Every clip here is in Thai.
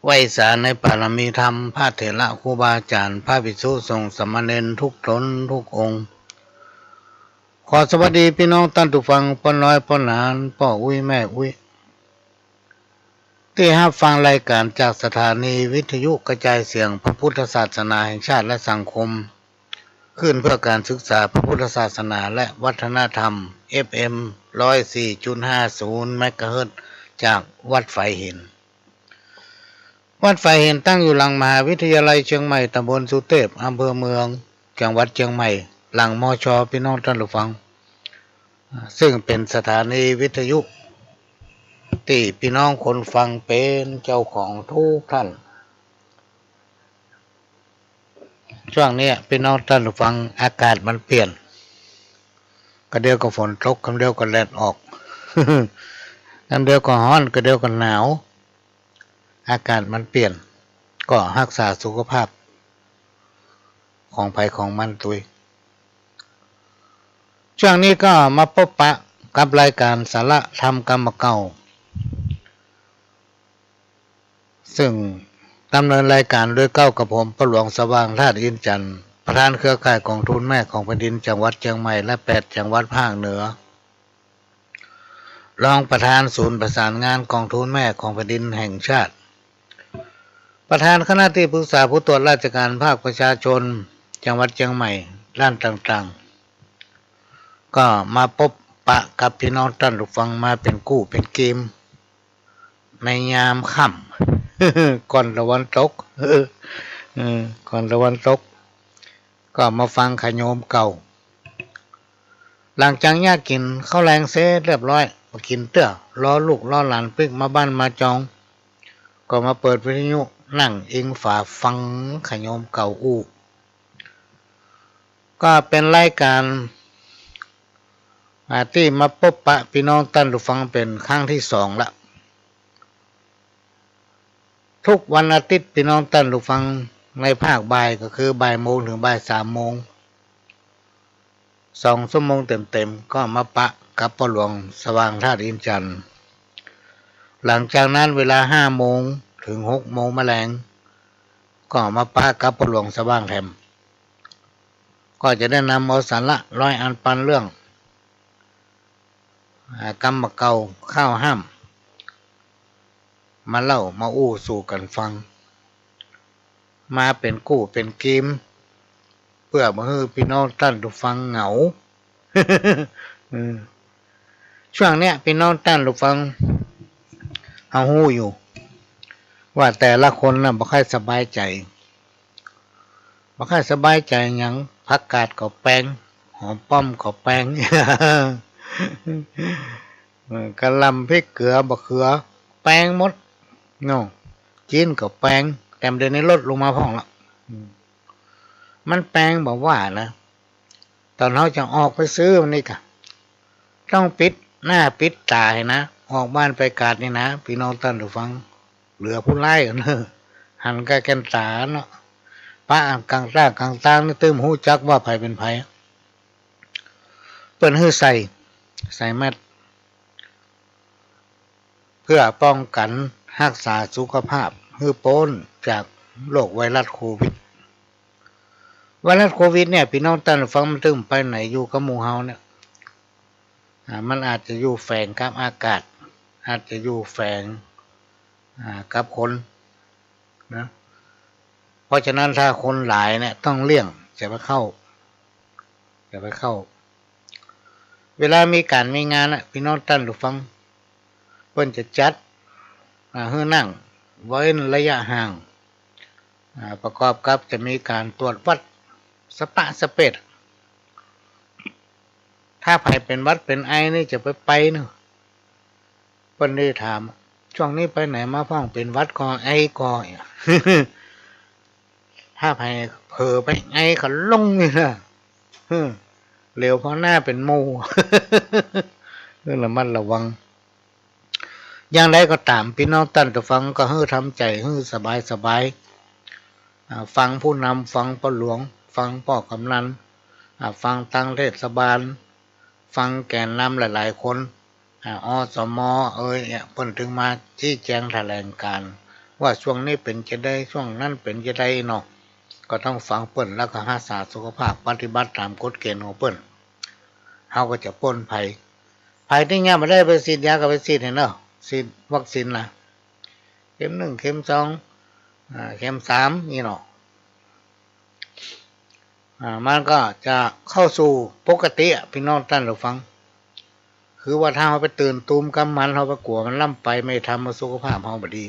ไหว้สาในปารมีธรรมพระเถระครูบาอาจารย์พระภิกษุสงฆ์สามเณรทุกตนทุกองค์ขอสวัสดีพี่น้องท่านผู้ฟังพ่อน้อยพ่อหลานพ่ออุ้ยแม่อุ้ยที่รับฟังรายการจากสถานีวิทยุกระจายเสียงพระพุทธศาสนาแห่งชาติและสังคมขึ้นเพื่อการศึกษาพระพุทธศาสนาและวัฒนธรรม FM 104.50 เมกะเฮิรตซ์จากวัดไฟหินวัดไฟเห็นตั้งอยู่หลังมหาวิทยาลัยเชียงใหม่ตำบลสุเทพอำเภอเมืองจังหวัดเชียงใหม่หลังมช.พี่น้องท่านผู้ฟังซึ่งเป็นสถานีวิทยุที่พี่น้องคนฟังเป็นเจ้าของทุกท่านช่วงนี้พี่น้องท่านผู้ฟังอากาศมันเปลี่ยนก็เดียวก็ฝนตกก็เดียวก็แดดออก ก็เดียวก็ร้อนก็เดียวก็หนาวอากาศมันเปลี่ยนก็รักษาสุขภาพของภัยของมันตุยช่วงนี้ก็มาพบปะกับรายการสาระธรรมกรรมเก่าซึ่งดำเนินรายการโดยเก้ากับผมพระหลวงสว่างธาตุอินจันทร์ประธานเครือข่ายกองทุนแม่ของแผ่นดินจังหวัดเชียงใหม่และ8จังหวัดภาคเหนือรองประธานศูนย์ประสานงานกองทุนแม่ของแผ่นดินแห่งชาติประธานคณะที่ปรึกษาผู้ตรวจราชการภาคประชาชนจังหวัดเชียงใหม่ด้านต่างๆก็มาพบปะกับพี่น้องท่านผู้ฟังมาเป็นกู้เป็นเกมในยามค่ำ ก่อนตะวันตกก่อนตะวันตกก็มาฟังขโยมเก่าหลังจากญาติกินข้าวแรงเสร็จเรียบร้อยมากินเตื้อรอลูกรอหลานปิ๊กมาบ้านมาจองก็มาเปิดวิทยุนั่งอิงฝาฟังขโยมเก่าอู้ก็เป็นรายการที่มาพบปะพี่น้องท่านผู้ฟังเป็นครั้งที่2ละทุกวันอาทิตย์พี่น้องท่านผู้ฟังในภาคบ่ายก็คือบ่ายโมงถึงบ่าย3โมง2 ชั่วโมงเต็มๆก็มาปะกับพ่อหลวงสว่างธาตุอินจันทร์หลังจากนั้นเวลา5โมงถึง6โมงแมลงก็มาปะกับพ่อหลวงสว่างแถมก็จะได้นำเอาสาระร้อยอันปันเรื่องกรรมเก่าข้าวห้ามมาเล่ามาอู้สู่กันฟังมาเป็นกู้เป็นเกมเพื่อมาให้พี่น้องท่านผู้ฟังเหงา ช่วงเนี้ยพี่น้องท่านผู้ฟังเอาหู้อยู่ว่าแต่ละคนน่ะบ่ค่อยสบายใจบ่ค่อยสบายใจหยังผักกาดก็แปลงหอมป้อมก็แปลง กะหล่ำพริกเกลือบักเขือแปลงหมดเนาะจีนก็แปลงแต่เดี๋ยวนี้ลดลงมาพ่องละมันแปลงบอกว่านะตอนเขาจะออกไปซื้อมันนี่ค่ะต้องปิดหน้าปิดตาให้นะออกบ้านไปกาดนี่นะพี่น้องท่านผู้ฟังเหลือผู้ไล่กันเนอะหันกะแกนตาเนาะป้ากลางตากลางตางนี่ตื้มหูจักว่าไผเป็นไผเปิ้นฮื้อใส่แมสเพื่อป้องกันรักษาสุขภาพฮื้อพ้นจากโรคไวรัสโควิดเนี่ยพี่น้องท่านฟังมันตึมไปไหนอยู่กับหมู่เฮาเนี่ยมันอาจจะอยู่แฝงกับอากาศอาจจะอยู่แฝงกับคนนะเพราะฉะนั้นถ้าคนหลายเนี่ยต้องเลี่ยงจะไปเข้าเวลามีการมีงานพี่น้องท่านฟังเพิ่นจะจัดให้นั่งไว้ระยะห่างประกอบกับจะมีการตรวจวัดสปะสเปดถ้าใครเป็นวัดเป็นไอนี่จะไปเนาะเพิ่นได้ถามช่วงนี้ไปไหนมาพ้องเป็นวัดก่อไอก่อ ถ้าใครเผลอไปไอเขาลงนี่นะเหลวเพราะหน้าเป็นโม ระมัดระวังอย่างไรก็ตามพี่น้องท่านผู้ฟังก็ให้ทำใจให้สบายฟังผู้นำฟังพ่อหลวงฟังพ่อกำนันฟังทางเทศบาลฟังแกนนำหลายๆคนอสมเนี่ยเพิ่นถึงมาชี้แจงแถลงการ ว่าช่วงนี้เป็นจะได้ช่วงนั้นเป็นจะได้เนาะก็ต้องฟังเปิ้นแล้วก็รักษาสุขภาพปฏิบัติตามกฎเกณฑ์ของเปิ้นเฮาก็จะป้นภัยที่เงี้ยมาได้ไปฉีดยากับไปฉีดเห็นเนาะฉีดวัคซีนล่ะเข็ม1เข็ม2เข็ม3นี่เนาะมันก็จะเข้าสู่ปกติพี่น้องท่านผู้ฟังคือว่าถ้าเราไปตื่นตูมกำมันเราไปกลัวมันล่ำไปไม่ทำมาสุขภาพเราบ่ดี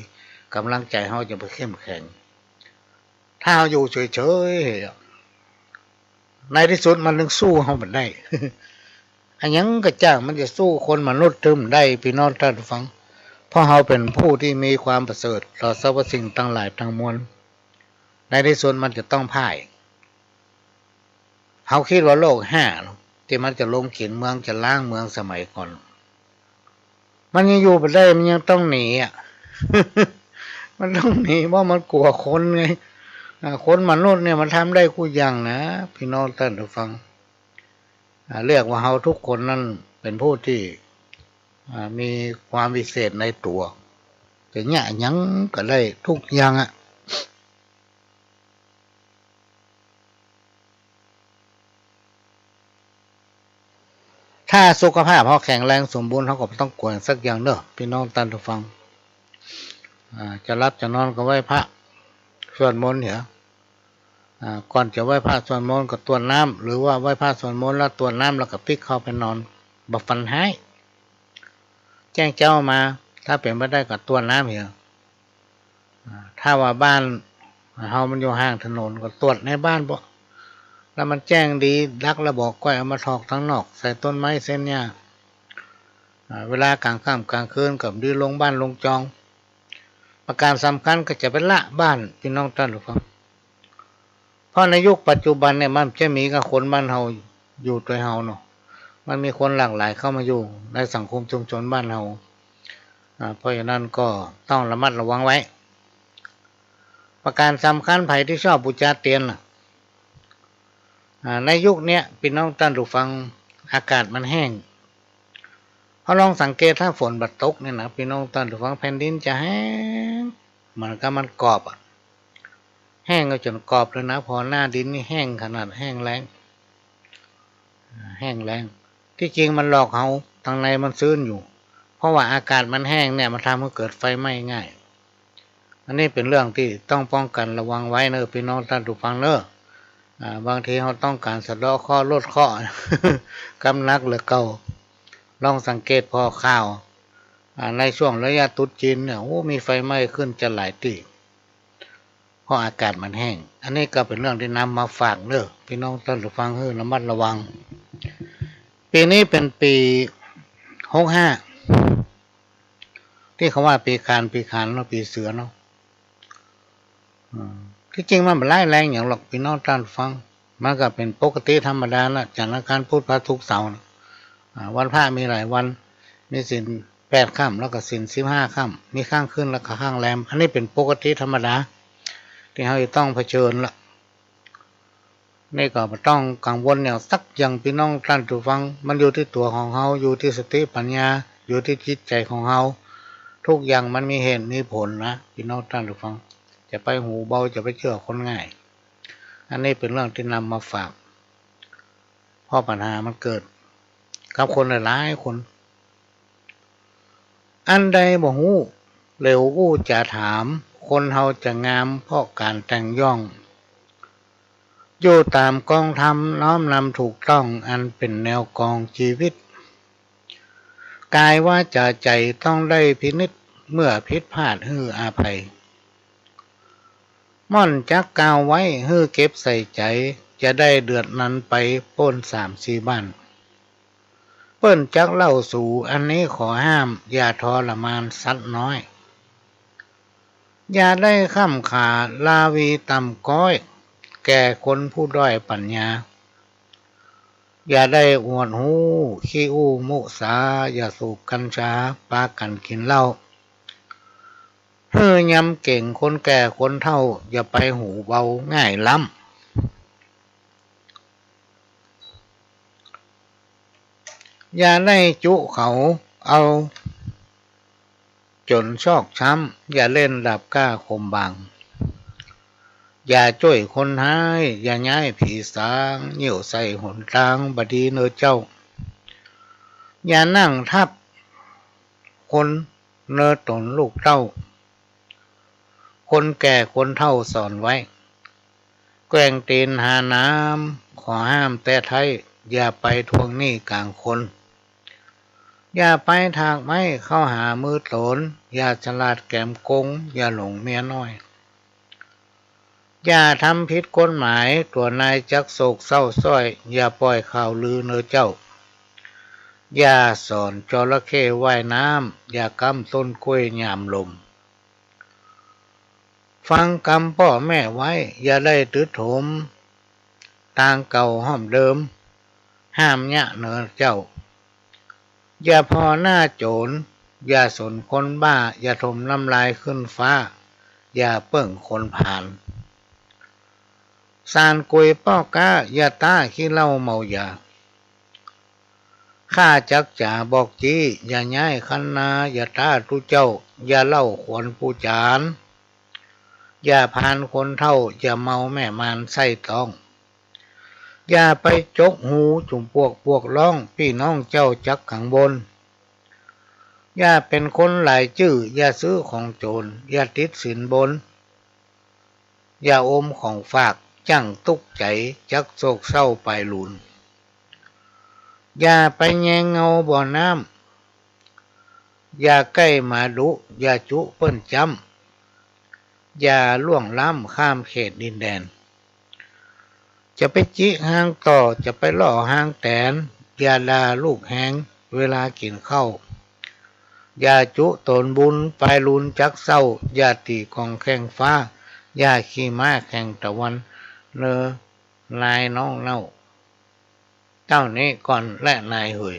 กำลังใจเราจะไปเข้มแข็งถ้าเราอยู่เฉยๆในที่สุดมันถึงสู้เราไม่ได้ อันยังกระจ้างมันจะสู้คนมนุษย์ทึมได้พี่น้องท่านผู้ฟังเพราะเราเป็นผู้ที่มีความประเสริฐต่อสรรพสิ่งทั้งหลายทั้งมวลในที่สุดมันจะต้องพ่ายเขาคิดว่าโลกแห่ที่มันจะลงขีดเมืองจะล้างเมืองสมัยก่อนมันยังอยู่ไปได้มันยังต้องหนีมันต้องหนีเพราะมันกลัวคนไงคนมนุษย์เนี่ยมันทำได้กูอย่างนะพี่น้องท่านผู้ฟังเรียกว่าเราทุกคนนั้นเป็นผู้ที่มีความวิเศษในตัวแต่เนี่ยยังก็ได้ทุกอย่างถ้าสุขภาพเขาแข็งแรงสมบูรณ์เขาก็ต้องกวนสักอย่างเนอะพี่น้องท่านผู้ฟังจะรับจะนอนก็ไหว้พระสวดมนต์เหรอก่อนจะไหว้พระสวดมนต์ก็ตรวจน้ำหรือว่าไหว้พระสวดมนต์แล้วตรวจน้ำแล้วก็พลิกเข้าไปนอนบัฟันหายแจ้งเจ้ามาถ้าเป็นไม่ได้ก็ตรวจน้ำเหรอถ้าว่าบ้านเฮามันอยู่ห่างถนนก็ตรวจในบ้านบ่แล้วมันแจ้งดีดักระบอกก้อยเอามาถอกทั้งนอกใส่ต้นไม้เส้นเนี่ยเวลากลางค่ำกลางคืนกับดีลงบ้านลงจองประการสำคัญก็จะเป็นละบ้านพี่น้องท่านผู้ฟังเพราะในยุคปัจจุบันเนี่ยมันจะมีกับคนบ้านเฮาอยู่ตัวเฮาเนาะมันมีคนหลากหลายเข้ามาอยู่ในสังคมชุมชนบ้านเฮาเพราะฉะนั้นก็ต้องระมัดระวังไว้ประการสำคัญไผที่ชอบบูชาเตียนในยุคนี้พี่น้องท่านผู้ฟังอากาศมันแห้งเขาลองสังเกตถ้าฝนบัดตกเนี่ยนะพี่น้องท่านผู้ฟังแผ่นดินจะแห้งมันก็มันกรอบแห้งก็จนกรอบเลยนะพอหน้าดินนี่แห้งขนาดแห้งแรงที่จริงมันหลอกเขาทางในมันชื้นอยู่เพราะว่าอากาศมันแห้งเนี่ยมันทำให้เกิดไฟไหม้ง่ายอันนี้เป็นเรื่องที่ต้องป้องกันระวังไว้เนอะพี่น้องท่านผู้ฟังเนอะบางทีเขาต้องการสะเดาะข้อลดข้อกำนักหรือเก่าลองสังเกตพอข้าวในช่วงระยะตรุษจีนเนี่ยมีไฟไหม้ขึ้นจะหลายที่เพราะอากาศมันแห้งอันนี้ก็เป็นเรื่องที่นำมาฝากเนอะพี่น้องท่านผู้ฟังระมัดระวังปีนี้เป็นปี65ที่เขาว่าปีขานเนาะปีเสือเนาะที่จริงมันไม่ร้ายแรงอย่างหรอกพี่น้องท่านฟังมันก็เป็นปกติธรรมดาละจากการพูดพระทุกเสาร์วันพระมีหลายวันมีศีล8 ค่ำแล้วก็ศีล15 ค่ำมีข้างขึ้นแล้วก็ข้างแรมอันนี้เป็นปกติธรรมดาที่เราต้องเผชิญละนี่ก็ไม่ต้องกังวลอย่างสักอย่างพี่น้องท่านผู้ฟังมันอยู่ที่ตัวของเราอยู่ที่สติปัญญาอยู่ที่จิตใจของเราทุกอย่างมันมีเหตุมีผลนะพี่น้องท่านผู้ฟังจะไปหูเบาจะไปเชื่อคนง่ายอันนี้เป็นเรื่องที่นำมาฝากเพราะปัญหามันเกิดกับคนหลายคนอันใดบ่ฮู้เร็วอู้จะถามคนเฮาจะงามเพราะการแต่งย่องอยู่ตามกองธรรมน้อมนำถูกต้องอันเป็นแนวกองชีวิตกายว่าจะใจต้องได้พินิจเมื่อผิดพลาดฮืออาภัยม่อนจักกาวไว้ฮือเก็บใส่ใจจะได้เดือดนั้นไปป้น3-4 บ้านเปิ้นจักเล่าสู่อันนี้ขอห้ามอย่าทรมานสัตว์น้อยอย่าได้ข้ามขาลาวีต่ำก้อยแก่คนผู้ด้อยปัญญาอย่าได้อวดหูขี้อู้มุสาอย่าสูบกัญชาปากันกินเหล้าเฮ้ยำเก่งคนแก่คนเฒ่าอย่าไปหูเบาง่ายล้ำอย่าได้จุเขาเอา จนชอกช้ำอย่าเล่นดับกล้าคมบางอย่าจ้วยคนหายอย่าย้ายผีสางเหี่ยวใส่หนทางบดีเนอเจ้าอย่านั่งทับคนเนอตนลูกเต้าคนแก่คนเฒ่าสอนไว้แกล้งตีนหาน้ำขอห้ามแต่ไทยอย่าไปทวงหนี้กลางคนอย่าไปถากไม้เข้าหามือโตนอย่าฉลาดแกมกงอย่าหลงเมียน้อยอย่าทำผิดกฎหมายตัวนายจักโศกเศร้าส้อยอย่าปล่อยข่าวลือเนอเจ้าอย่าสอนจระเข้ว่ายน้ำอย่ากำต้นกล้วยยามลมฟังกรรมพ่อแม่ไว้อย่าได้ตืดโถมทางเก่าห้อมเดิมห้ามยะเนอเจ้าอย่าพอหน้าโจรอย่าสนคนบ้าอย่าถมน้ำลายขึ้นฟ้าอย่าเปิ่งคนผ่านสานกุยป้อก้าอย่าต้าขี้เหล้าเมายาข้าจักจ่าบอกจีอย่าย้ายคันนาอย่าต้าทุเจ้าอย่าเล่าขวนผู้จานอย่าพานคนเท่าอย่าเมาแม่มานไส้ต้องอย่าไปจกหูจุ่มพวกร้องพี่น้องเจ้าจักขังบนอย่าเป็นคนหลายชื่ออย่าซื้อของโจรอย่าติดสินบนอย่าอมของฝากจั่งตุกใจจักโศกเศร้าไปลุนอย่าไปแยงเงาบ่อน้ำอย่าใกล้มาดุอย่าจุเปิ้นจำอย่าล่วงล้ำข้ามเขตดินแดนจะไปจิห้างต่อจะไปล่อห้างแตนอย่าด่าลูกแหงเวลากินข้าวอย่าจุตนบุญไปลุนจักเศร้าอย่าตีกองแข้งฟ้าอย่าขี่ม้าแข่งตะวันเนอลายน้องเน่าเจ้านี้ก่อนและนายเหย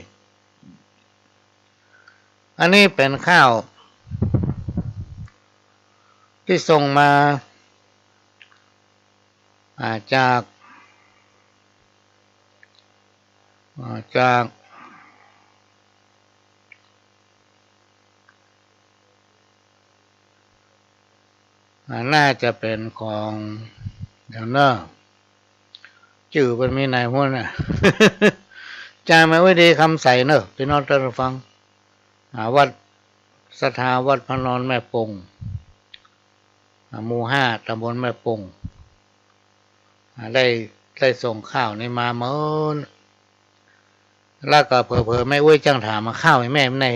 อันนี้เป็นข้าวที่ส่งมาจากน่าจะเป็นของเดี๋ยวเนอะชื่อเป็นมีนายหัวน่ะ จาไม่ไว้ดีคำใส่เนอะพี่น้องท่านฟังวัดสถาวัดพระนอนแม่ปงหมู่5ตำบลแม่ปงได้ส่งข้าวนี่มาเมื่อแล้วก็เผลอไม่ไว้จังถามมาข้าวให้แม่ไม่ไหน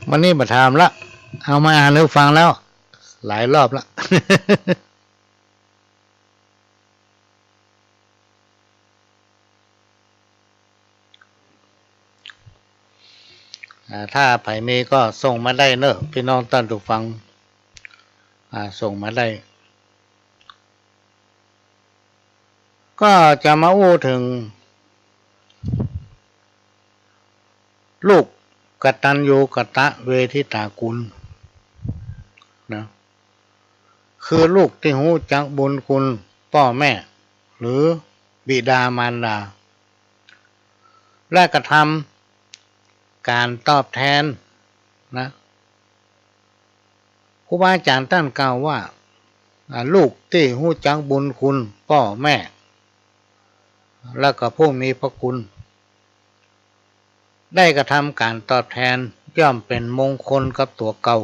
วันนี้มาถามละเอามาอ่านแล้วฟังแล้วหลายรอบละ ถ้าไผมีก็ส่งมาได้เนอะพี่น้องท่านผู้ฟังส่งมาได้ก็จะมาอู้ถึงลูกกตัญญูกตเวทิตากุลนะคือลูกที่รู้จักบุญคุณพ่อแม่หรือบิดามารดาและกระทำการตอบแทนนะครูบาอาจารย์ท่านกล่าวว่าลูกที่รู้จักบุญคุณพ่อแม่แล้วก็ผู้มีพระคุณได้กระทำการตอบแทนย่อมเป็นมงคลกับตัวเก่า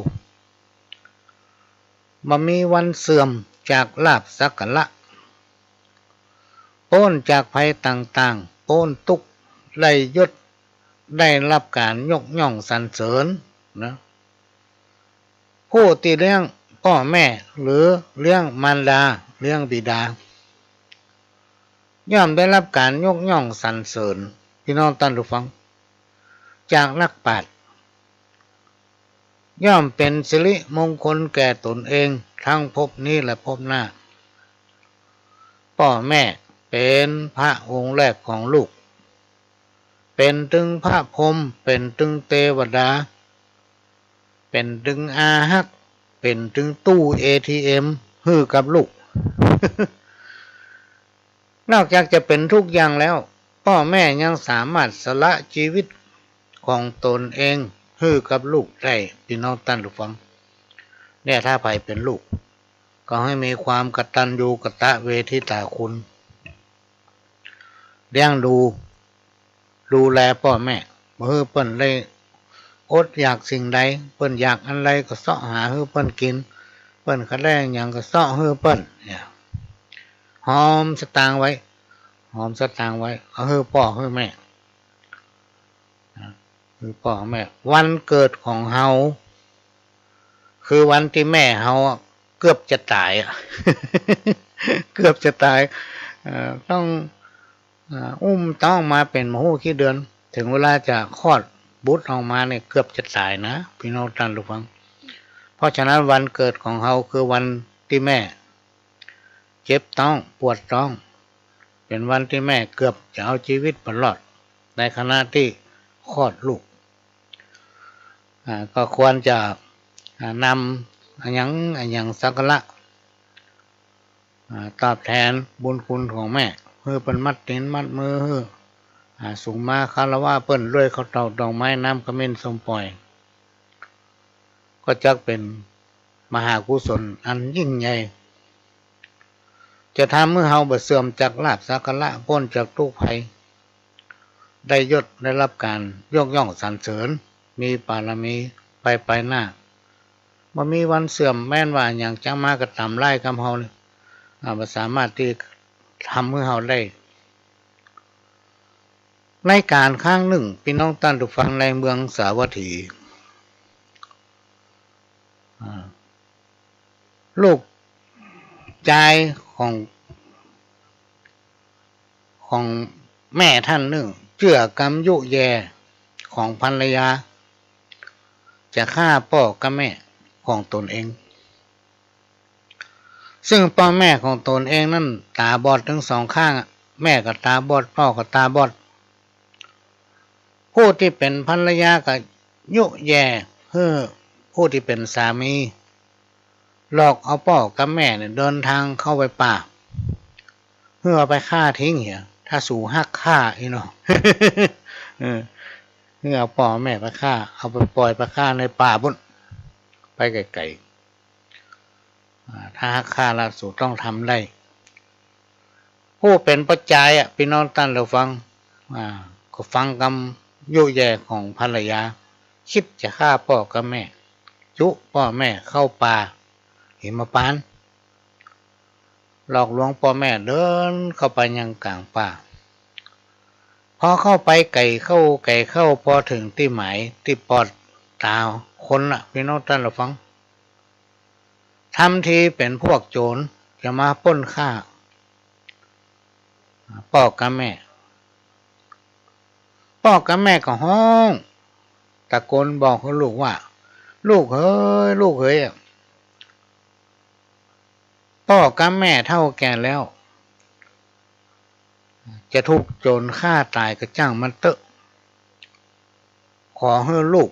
บ่มีวันเสื่อมจากลาภสักการะพ้นจากภัยต่างๆพ้นทุกข์ได้ยศได้รับการยกย่องสรรเสริญนะผู้ที่เลี้ยงพ่อแม่หรือเลี้ยงมารดาเลี้ยงบิดาย่อมได้รับการยกย่องสรรเสริญพี่น้องท่านผู้ฟังจากนักปราชญ์ย่อมเป็นสิริมงคลแก่ตนเองทั้งภพนี้และภพหน้าพ่อแม่เป็นพระองค์แรกของลูกเป็นถึงพระพรหมเป็นถึงเทวดาเป็นถึงอาหักเป็นถึงตู้ ATM ฮื้อกับลูก นอกจากจะเป็นทุกอย่างแล้วพ่อแม่ยังสามารถสละชีวิตของตนเอง ฮือกับลูกได้พี่น้องท่านผู้ฟังเนี่ยถ้าไปเป็นลูกก็ให้มีความกตัญญูกตเวทิตาคุณเลี้ยงดูแลพ่อแม่เมื่อเปิ้นได้อดอยากสิ่งใดเปิ้นอยากอันใดก็เสาะหาให้เปิ้นกินเปิ้นก็ได้อย่างก็เสาะให้เปิ้นเนี่ยหอมสตางค์ไว้เอาให้พ่อให้แม่คือพ่อแม่วันเกิดของเฮาคือวันที่แม่เฮาเกือบจะตายเกือบจะตายต้องอุ้มต้องมาเป็นมโหกี่เดือนถึงเวลาจะคลอดบุตรออกมาเนี่ยเกือบจะตายนะพี่น้องท่านผู้ฟังเพราะฉะนั้นวันเกิดของเฮาคือวันที่แม่เจ็บท้องปวดท้องเป็นวันที่แม่เกือบจะเอาชีวิตรอดในขณะที่คลอดลูกก็ควรจะนำอย่างสักการะตอบแทนบุญคุณของแม่เพื่อเป็นมัดตีนมัดมือสูงมาคารวะเปิ้นด้วยเขาเต่าดอกไม้น้ำขมิ้นส้มปล่อยก็จักเป็นมหากุศลอันยิ่งใหญ่จะทำเมื่อเฮาบ่เสื่อมจากลาภสักการะพ้นจากทุกภัยได้ยศได้รับการยกย่องสรรเสริญมีบารมีไปหน้าบ่มีวันเสื่อมแม้นว่าอย่างจังมากระทำไล่กำเฮาเนี่ยบ่สามารถที่ทำให้เฮาได้ในการข้างหนึ่งพี่น้องท่านผู้ฟังในเมืองสาวัตถีลูกชายของแม่ท่านหนึ่งเชื่อกรรมยุแยของภรรยาจะฆ่าพ่อกับแม่ของตนเองซึ่งพ่อแม่ของตนเองนั่นตาบอดทั้งสองข้างแม่ก็ตาบอดพ่อก็ตาบอดผู้ที่เป็นภรรยาก็ยุแย่เพื่อผู้ที่เป็นสามีหลอกเอาพ่อกับแม่เนี่ยเดินทางเข้าไปป่าเพื่อเอาไปฆ่าทิ้งเหี้ยถ้าสู่หักฆ่าอีเนาะ เพื่อเอาพ่อแม่ไปฆ่าเอาไปปล่อยไปฆ่าในป่าบุญไปไกลๆถ้าหักฆ่าละสู่ต้องทำได้ผู้เป็นปัจจัยพี่น้องท่านเราฟังก็ฟังคำยุแย่ของภรรยาคิดจะฆ่าพ่อกับแม่ยุพ่อแม่เข้าป่าหิมพานต์หลอกลวงพ่อแม่เดินเข้าไปยังกลางป่าพอเข้าไปไก่เข้าพอถึงที่หมายที่ปอดตาคนพี่น้องท่านเราฟังทำทีเป็นพวกโจรจะมาปล้นฆ่าพ่อกับแม่ก็ห้องตะโกนบอกเขาลูกว่าลูกเฮ้ยพ่อกับแม่เท่าแก่แล้วจะถูกโจรฆ่าตายกระจ้างมันเตอะขอให้ลูก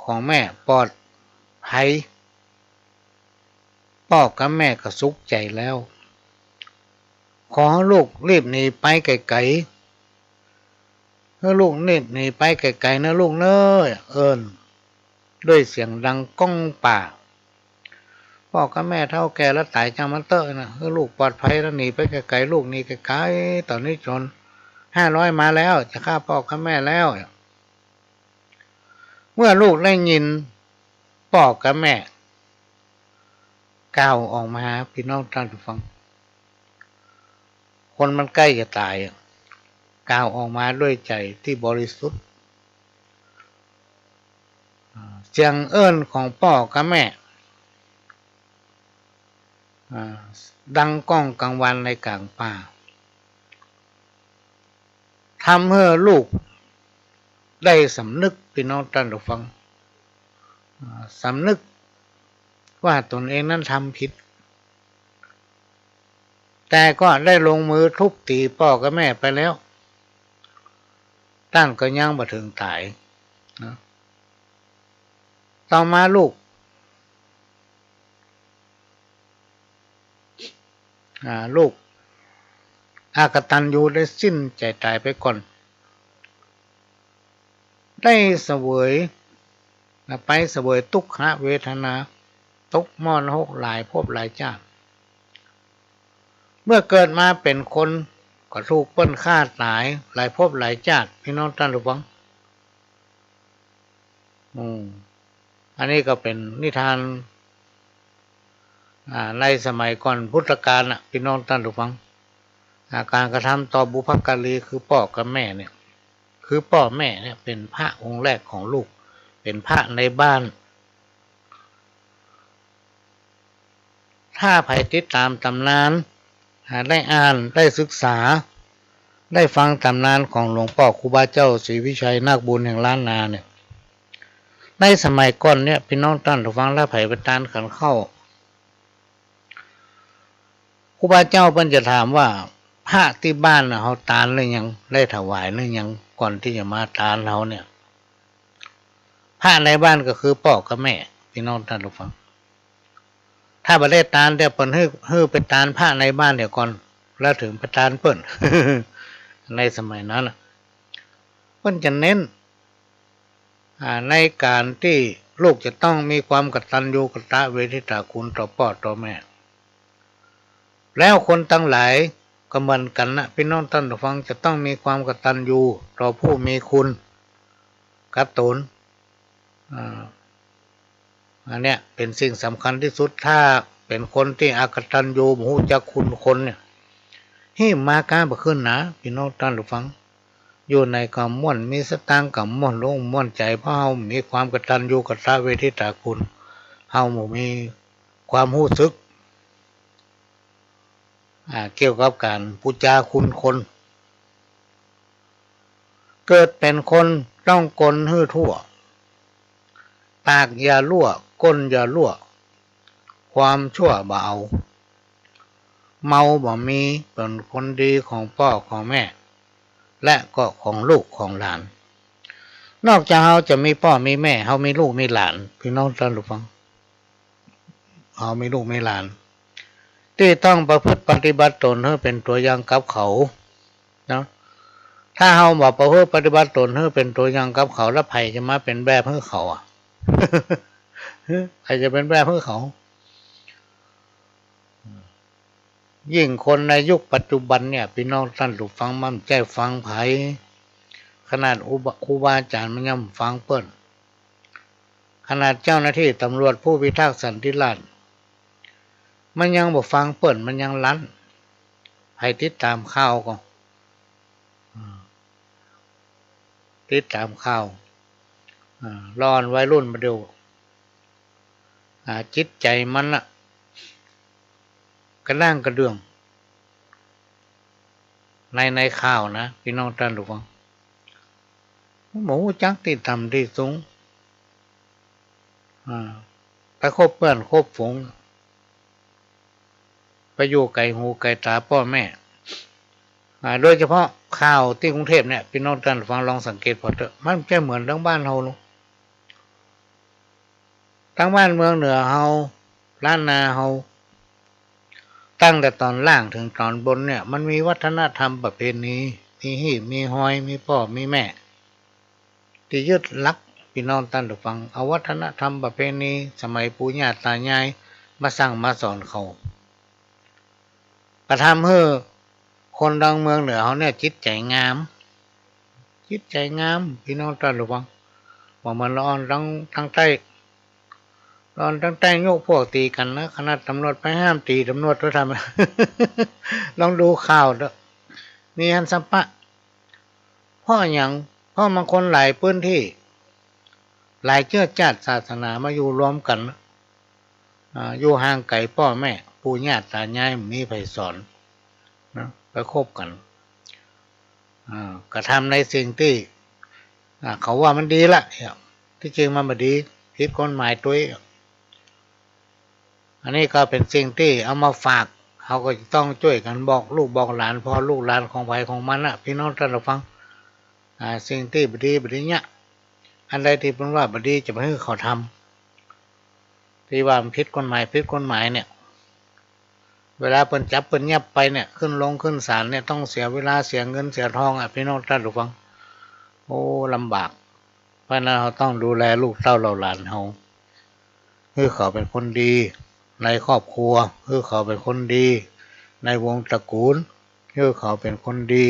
ของแม่ปลอดภัยพ่อกับแม่ก็สุขใจแล้วขอให้ลูกรีบหนีไปไกลๆให้ลูกหนีไปไกลๆนะลูกเน้อเอิ้นด้วยเสียงดังก้องป่าพ่อกับแม่เท่าแก่แล้วตายจังมันเตอะนะให้ลูกปลอดภัยแล้วหนีไปไกลๆลูกหนีไกลๆตอนนี้จน500มาแล้วจะฆ่าพ่อกับแม่แล้วเมื่อลูกได้ยินพ่อกับแม่ก้าวออกมาพี่น้องท่านผู้ฟังคนมันใกล้จะตายก้าวออกมาด้วยใจที่บริสุทธิ์เสียงเอิ้นของพ่อกับแม่ดังก้องกลางวันในกลางป่าทำให้ลูกได้สำนึกพี่น้องท่านผู้ฟังสำนึกว่าตนเองนั้นทำผิดแต่ก็ได้ลงมือทุบตีพ่อกับแม่ไปแล้วตั้งก็ยังบ่ถึงตายนะต่อมาลูกอากตัญญูได้สิ้นใจตายไปก่อนได้เสวย ไปเสวยทุกขเวทนาตกมรณะหลายภพหลายชาติเมื่อเกิดมาเป็นคนก็ถูกเปิ้นฆ่าตายหลายภพหลายชาติพี่น้องท่านรู้บ้างอันนี้ก็เป็นนิทานในสมัยก่อนพุทธกาลพี่น้องท่านรู้บ้างการกระทำต่อบุพการีคือพ่อกับแม่เนี่ยคือพ่อแม่เนี่ยเป็นพระองค์แรกของลูกเป็นพระในบ้านถ้าใครติดตามตำนานได้อ่านได้ศึกษาได้ฟังตำนานของหลวงพ่อครูบาเจ้าศรีวิชัยนาคบุญแห่งล้านนาเนี่ยในสมัยก่อนเนี่ยพี่น้องท่านฟังและไผ่ประทานขันเข้าครูบาเจ้าเพิ่นจะถามว่าพระที่บ้านเขาตานหรือยังได้ถวายหรือยังก่อนที่จะมาตานเราเนี่ยพระในบ้านก็คือพ่อกับแม่พี่น้องท่านฟังถ้าบ่ได้ตานเดี๋ยวเปิ้นฮื้อไปตานพระในบ้านเดี๋ยวก่อนแล้วถึงไปตานเปิ้น ในสมัยนั้นเปิ้นจะเน้นในการที่ลูกจะต้องมีความกตัญญูกตเวทิตาคุณต่อพ่อต่อแม่แล้วคนทั้งหลายก็เหมือนกันนะพี่น้องท่านฟังจะต้องมีความกตัญญูต่อผู้มีคุณกตุนอันเนี้ยเป็นสิ่งสำคัญที่สุดถ้าเป็นคนที่อกตัญญูหูจักคุณคนเนี่ยให้มาการบ่ขึ้นนะพี่น้องท่านฟังอยู่ในกำม่วนมีสตางค์กำม่วนลงม่วนใจเพราะเฮามีความกตัญญูกตเวทิตาคุณเฮามีความรู้สึกเกี่ยวกับการพูดจาคุณคนเกิดเป็นคนต้องกลฮื้อทั่วปากอย่าลั่วก้นอย่าลั่วความชั่วบ่เอาเมาบ่มีเป็นคนดีของพ่อของแม่และก็ของลูกของหลานนอกจากเฮาจะมีพ่อมีแม่เฮามีลูกมีหลานพี่น้องท่านผู้ฟังเฮามีลูกมีหลานที่ต้องประพฤติปฏิบัติตนให้เป็นตัวอย่างกับเขาเนาะถ้าเฮาบ่ประพฤติปฏิบัติตนให้เป็นตัวอย่างกับเขาแล้วไผจะมาเป็นแบบให้เขาใครจะเป็นแบบให้เขายิ่งคนในยุคปัจจุบันเนี่ยพี่น้องท่านผู้ฟังมั่นใจฟังไผขนาดครูบาอาจารย์มันยังฟังเปิ้นขนาดเจ้าหน้าที่ตำรวจผู้พิทักษ์สันติราษฎร์มันยังบ่ฟังเปิ้นมันยังลั่นให้ติดตามข่าวก็ติดตามข่าวรอนวัยรุ่นมาดูจิตใจมันกระด้างกระเดื่องในข่าวนะพี่น้องท่านผู้ฟังหมูจักที่ต่ำที่สูงไปคบเพื่อนคบฝูงไปอยู่ไกลหูไกลตาพ่อแม่โดยเฉพาะข่าวที่กรุงเทพเนี่ยพี่น้องท่านฟังลองสังเกตพอเถอะมันจะเหมือนทั้งบ้านเฮาลูกทั้งบ้านเมืองเหนือเฮาล้านนาเฮาตั้งแต่ตอนล่างถึงตอนบนเนี่ยมันมีวัฒนธรรมประเพณีมีหีบมีหอยมีพ่อมีแม่ที่ยึดลักพี่น้องท่านฟังเอาวัฒนธรรมประเพณีสมัยปู่ย่าตายายมาสั่งมาสอนเขากระทำให้คนดังเมืองเหนือเขาเนี่ยจิตใจงามพี่น้องท่านรู้บ้างว่ามันร้อนทั้งใต้โยกพวกตีกันนะขนาดตำรวจไปห้ามตีตำรวจก็ทำ ลองดูข่าวเด้อมีอันสัมปะเพราะบางคนหลายพื้นที่หลายเชื้อชาติศาสนามาอยู่รวมกันอยู่ห่างไกลพ่อแม่ปู่ย่าตายายมีไผสอนนะไปคบกันกระทำในสิ่งที่เขาว่ามันดีละที่จริงมันไม่ดีผิดกฎหมายตัวอันนี้ก็เป็นสิ่งที่เอามาฝากเขาก็จะต้องช่วยกันบอกลูกบอกหลานพอลูกหลานของไผของมันพี่น้องท่านฟังสิ่งที่บดีเนี่ยอันใดที่เป็นว่าบดีจะไม่ให้เขาทำที่ว่ามันผิดกฎหมายเนี่ยเวลาเปิ้นจับเปิ้นเงียบไปเนี่ยขึ้นศาลเนี่ยต้องเสียเวลาเสียเงินเสียทองพี่น้องท่านฟังโอ้ลำบาก เพราะนั้นเราต้องดูแลลูกเต้าเราหลานเราคือเขาเป็นคนดีในครอบครัวคือเขาเป็นคนดีในวงตระกูลคือเขาเป็นคนดี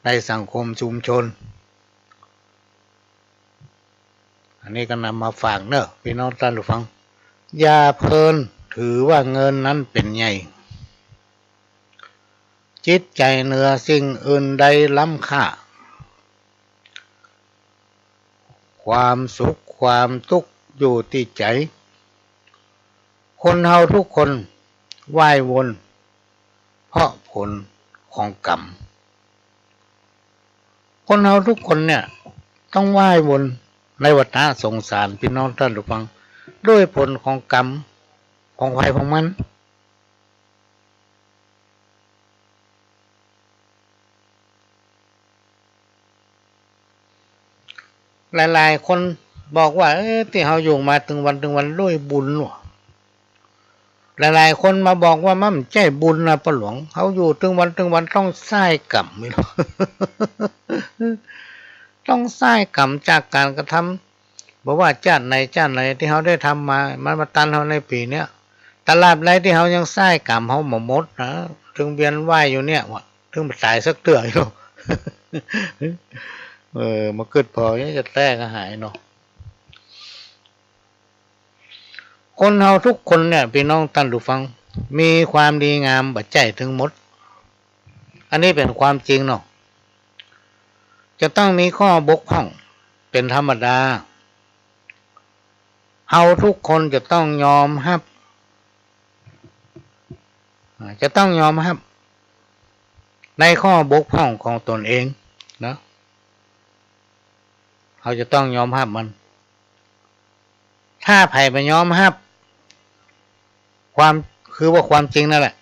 ในสังคมชุมชนอันนี้ก็นำมาฝากเนอะพี่น้องท่านผู้ฟังอย่าเพลินถือว่าเงินนั้นเป็นใหญ่จิตใจเหนือสิ่งอื่นใดล้ำค่าความสุขความทุกข์อยู่ที่ใจคนเฮาทุกคนว่ายวนเพราะผลของกรรมคนเฮาทุกคนเนี่ยต้องว่ายวนในวัฏสงสารพี่น้องท่านผู้ฟังด้วยผลของกรรมของใครของมันหลายๆคนบอกว่าที่เราอยู่มาถึงวันด้วยบุญหรอหลายๆคนมาบอกว่ามันใจบุญนะป้าหลวงเขาอยู่ถึงวันต้องสร้างกรรมไม่รู้ ต้องสร้างกรรมจากการกระทำบอกว่าชาติไหนที่เขาได้ทำมามันมาตันเขาในปีเนี้ยตลาดไรที่เขายังสร้างกรรมเขาหมดนะถึงเวียนว่ายอยู่เนี่ยวะถึงตายสักเตืออยู่ มาเกิดพอเนี่ยจะแตกหายเนาะคนเฮาทุกคนเนี่ยพี่น้องท่านผู้ฟังมีความดีงามบัดใจถึงหมดอันนี้เป็นความจริงเนาะจะต้องมีข้อบกพร่องเป็นธรรมดาเฮาทุกคนจะต้องยอมรับในข้อบกพร่องของตนเองนะเขาจะต้องยอมรับมันถ้าไผ่ไปยอมรับความคือว่าความจริงนั่นแหละ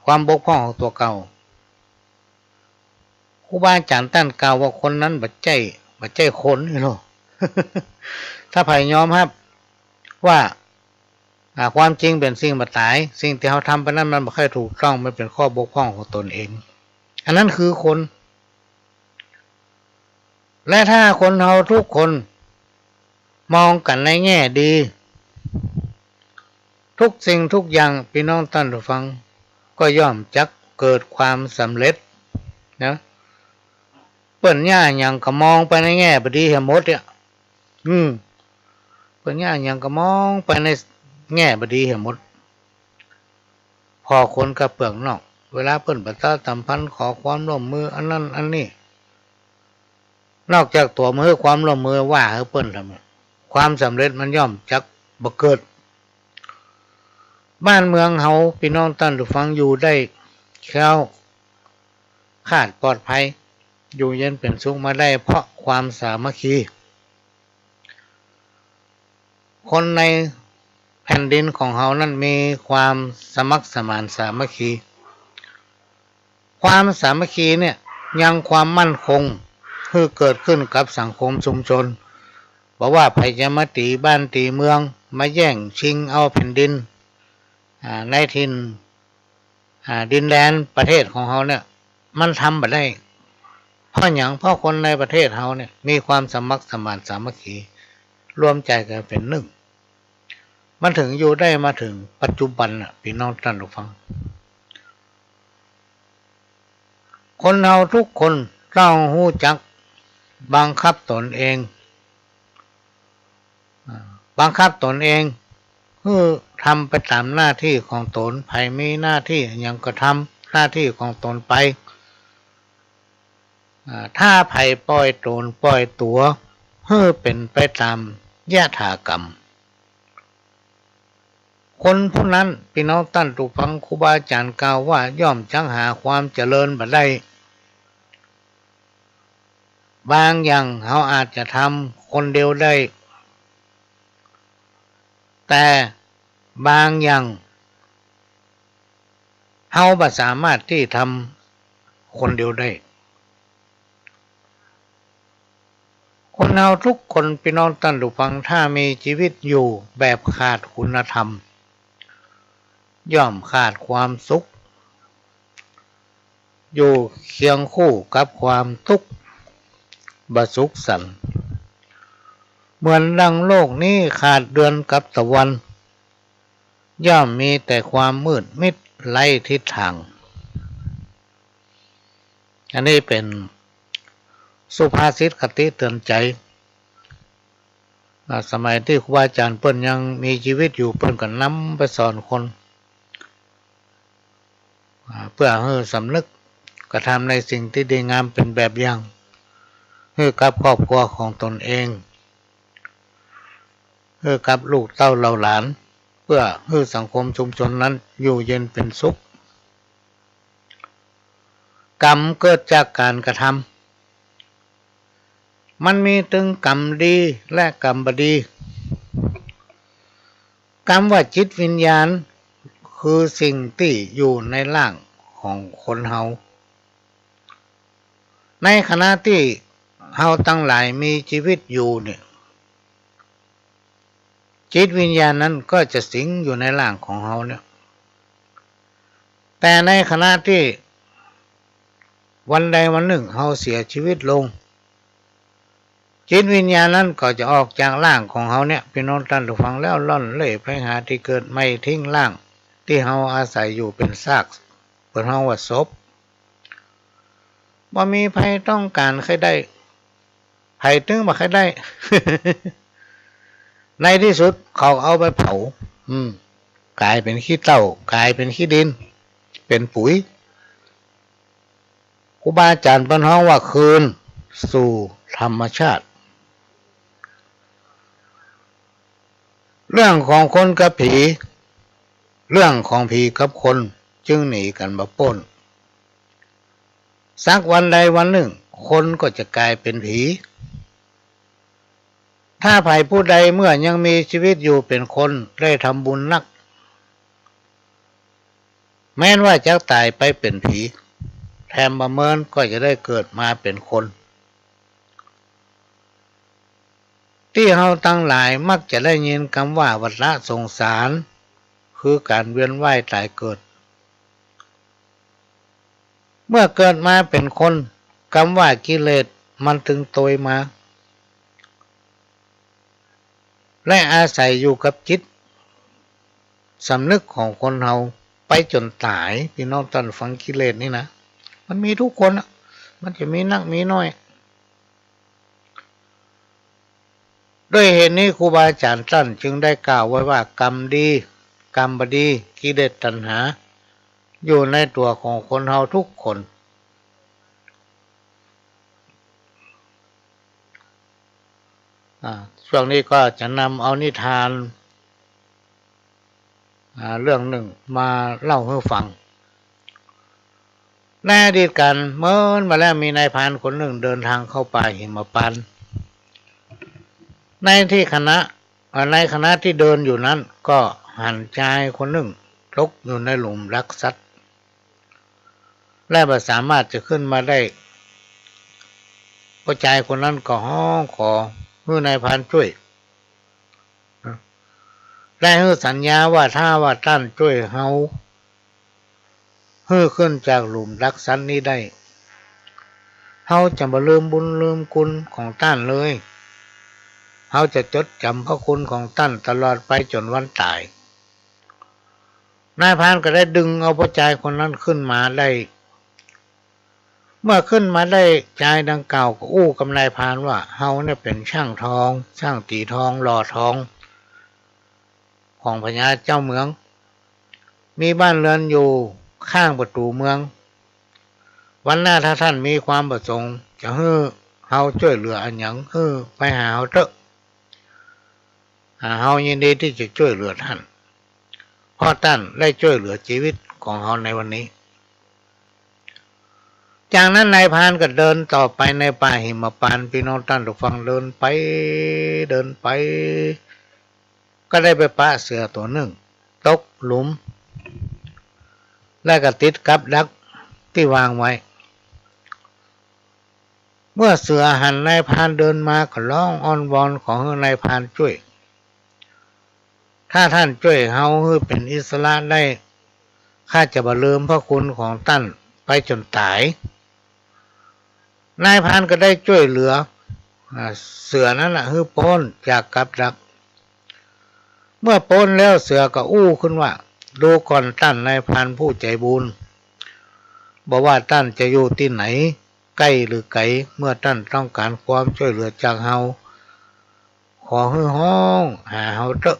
ความบกพร่องของตัวเก่าครูบาอาจารย์ท่านกล่าวว่าคนนั้นบัดใจคนนี่เนาะ ถ้าไผ่ยอมรับว่าความจริงเป็นสิ่งบัดตายสิ่งที่เขาทำไปนั้นมันไม่ค่อยถูกต้องมันเป็นข้อบกพร่องของตนเองอันนั้นคือคนและถ้าคนเราทุกคนมองกันในแง่ดีทุกสิ่งทุกอย่างพี่น้องท่านผู้ฟังก็ย่อมจักเกิดความสำเร็จนะเปิ้นย่าอย่างก็มองไปในแง่บดีหมดเนี่ยเปิ้นย่าอย่างก็มองไปในแง่บดีหมดพอคนกระเปลือกนอกเวลาเปิ้นประชาสัมพันธ์ขอความร่วมมืออันนั้นอันนี้นอกจากตัวมือความร่วมมือว่าให้เปิ้นทำความสำเร็จมันย่อมจักบ่เกิดบ้านเมืองเฮาพี่น้องท่านผู้ฟังอยู่ได้แคล้วคลาดปลอดภัยอยู่เย็นเป็นสุขมาได้เพราะความสามัคคีคนในแผ่นดินของเฮานั้นมีความสมัครสมานสามัคคีความสามัคคีเนี่ยยังความมั่นคงคือเกิดขึ้นกับสังคมชุมชนบอกว่าใครจะมาตีบ้านตีเมืองมาแย่งชิงเอาแผ่นดินในถิ่นดินแดนประเทศของเขาเนี่ยมันทำแบบได้เพราะอย่างเพราะคนในประเทศเขาเนี่ยมีความสมัครสมานสามัคคีรวมใจกันเป็นหนึ่งมันถึงอยู่ได้มาถึงปัจจุบันพี่น้องท่านผู้ฟังคนเราทุกคนต้องรู้จักบังคับตนเองคือทำไปตามหน้าที่ของตนใครมีหน้าที่อย่างก็ทำหน้าที่ของตนไปถ้าไผ่ปล่อยตนปล่อยตัวเพื่อเป็นไปตามยถากรรมคนผู้นั้นพี่น้องท่านผู้ฟังครูบาอาจารย์กล่าวว่าย่อมจังหาความเจริญบ่ได้บางอย่างเขาอาจจะทำคนเดียวได้แต่บางอย่างเขาไม่สามารถที่ทำคนเดียวได้คนเราทุกคนพี่น้องท่านผู้ฟังถ้ามีชีวิตอยู่แบบขาดคุณธรรมย่อมขาดความสุขอยู่เคียงคู่กับความทุกข์ บสุขสันต์เหมือนดังโลกนี้ขาดเดือนกับตะวันย่อมมีแต่ความมืดมิดไร้ทิศทางอันนี้เป็นสุภาษิตคติเตือนใจสมัยที่ครูบาอาจารย์เปิ้นยังมีชีวิตอยู่เปิ้นก็นำไปสอนคนเพื่อให้สำนึกกระทำในสิ่งที่ดีงามเป็นแบบอย่างให้กับครอบครัวของตนเองให้กับลูกเต้าเหล่าหลานเพื่อให้สังคมชุมชนนั้นอยู่เย็นเป็นสุขกรรมเกิดจากการกระทำมันมีถึงกรรมดีและกรรมบดีกรรมว่าจิตวิญญาณคือสิ่งที่อยู่ในร่างของคนเฮาในขณะที่เฮาทั้งหลายมีชีวิตอยู่เนี่ยจิตวิญญาณนั้นก็จะสิงอยู่ในร่างของเฮาเนี่ยแต่ในขณะที่วันใดวันหนึ่งเฮาเสียชีวิตลงจิตวิญญาณนั้นก็จะออกจากร่างของเฮาเนี่ยพี่น้องท่านผู้ฟังแล้วล่อนเล่ไปหาที่เกิดไม่ทิ้งร่างที่เฮาอาศัยอยู่เป็นซากเปิ้นเฮาว่าศพบ่มีใครต้องการใครได้ไผถึงบ่ใครได้ ในที่สุดเขาเอาไปเผากลายเป็นขี้เถ้ากลายเป็นขี้ดินเป็นปุ๋ยครูบาอาจารย์เปิ้นเฮาว่าคืนสู่ธรรมชาติเรื่องของคนกับผีเรื่องของผีกับคนจึงหนีกันบ่พ้นสักวันใดวันหนึ่งคนก็จะกลายเป็นผีถ้าไผผู้ใดเมื่อยังมีชีวิตอยู่เป็นคนได้ทำบุญนักแม้นว่าจะตายไปเป็นผีแถมประเมินก็จะได้เกิดมาเป็นคนที่เฮาทั้งหลายมักจะได้ยินคำว่าวัฏสงสารคือการเวียนว่ายตายเกิดเมื่อเกิดมาเป็นคนคำว่ากิเลสมันถึงโตยมาและอาศัยอยู่กับจิตสำนึกของคนเฮาไปจนตายพี่น้องท่านฟังกิเลสนี่นะมันมีทุกคนมันจะมีนักมีน้อยด้วยเหตุนี้ครูบาอาจารย์ท่านจึงได้กล่าวไว้ว่ากรรมดีกรรมบดีกิเลสตัณหาอยู่ในตัวของคนเฮาทุกคนช่วงนี้ก็จะนำเอานิทานเรื่องหนึ่งมาเล่าให้ฟังในอดีตการเมื่อมาแล้วมีนายพรานคนหนึ่งเดินทางเข้าป่าหิมพานต์ในขณะที่เดินอยู่นั้นก็หันชายคนหนึ่งตกอยู่ในหลุมรักทรัพย์และไม่สามารถจะขึ้นมาได้ผู้ชายคนนั้นก็ห้องขอให้นายพรานช่วยและให้สัญญาว่าถ้าว่าท่านช่วยเฮาให้ขึ้นจากหลุมรักทรัพย์นี้ได้เฮาจะบ่ลืมบุญลืมคุณของท่านเลยเฮาจะจดจำพระคุณของท่านตลอดไปจนวันตายนายพรานก็ได้ดึงเอาผู้ชายคนนั้นขึ้นมาได้เมื่อขึ้นมาได้ชายดังกล่าวก็อู้กับนายพรานว่าเฮาเนี่ยเป็นช่างทองช่างตีทองหล่อทองของพญาเจ้าเมืองมีบ้านเรือนอยู่ข้างประตูเมืองวันหน้าถ้าท่านมีความประสงค์จะให้เฮาช่วยเหลืออันหยังให้ไปหาเฮาเถอะเฮายินดีที่จะช่วยเหลือท่านเพราะท่านได้ช่วยเหลือชีวิตของเฮาในวันนี้จากนั้นนายพรานก็เดินต่อไปในป่าหิมพานต์พี่น้องท่านทุกฟังเดินไปก็ได้ไปปะเสือตัวหนึ่งตกหลุมและก็ติดกับดักที่วางไว้เมื่อเสือหันนายพรานเดินมาก็ร้องอ้อนวอนขอให้นายพรานช่วยถ้าท่านช่วยเฮาให้เป็นอิสระได้ข้าจะบ่ลืมพระคุณของท่านไปจนตายนายพรานก็ได้ช่วยเหลือ เสือนั่นแหละคือปล้นจากกับดักเมื่อปล้นแล้วเสือก็อู้ขึ้นว่าดูก่อนท่านนายพรานผู้ใจบุญบอกว่าท่านจะอยู่ที่ไหนใกล้หรือไกลเมื่อท่านต้องการความช่วยเหลือจากเฮาขอให้ห้องหาเฮาเถอะ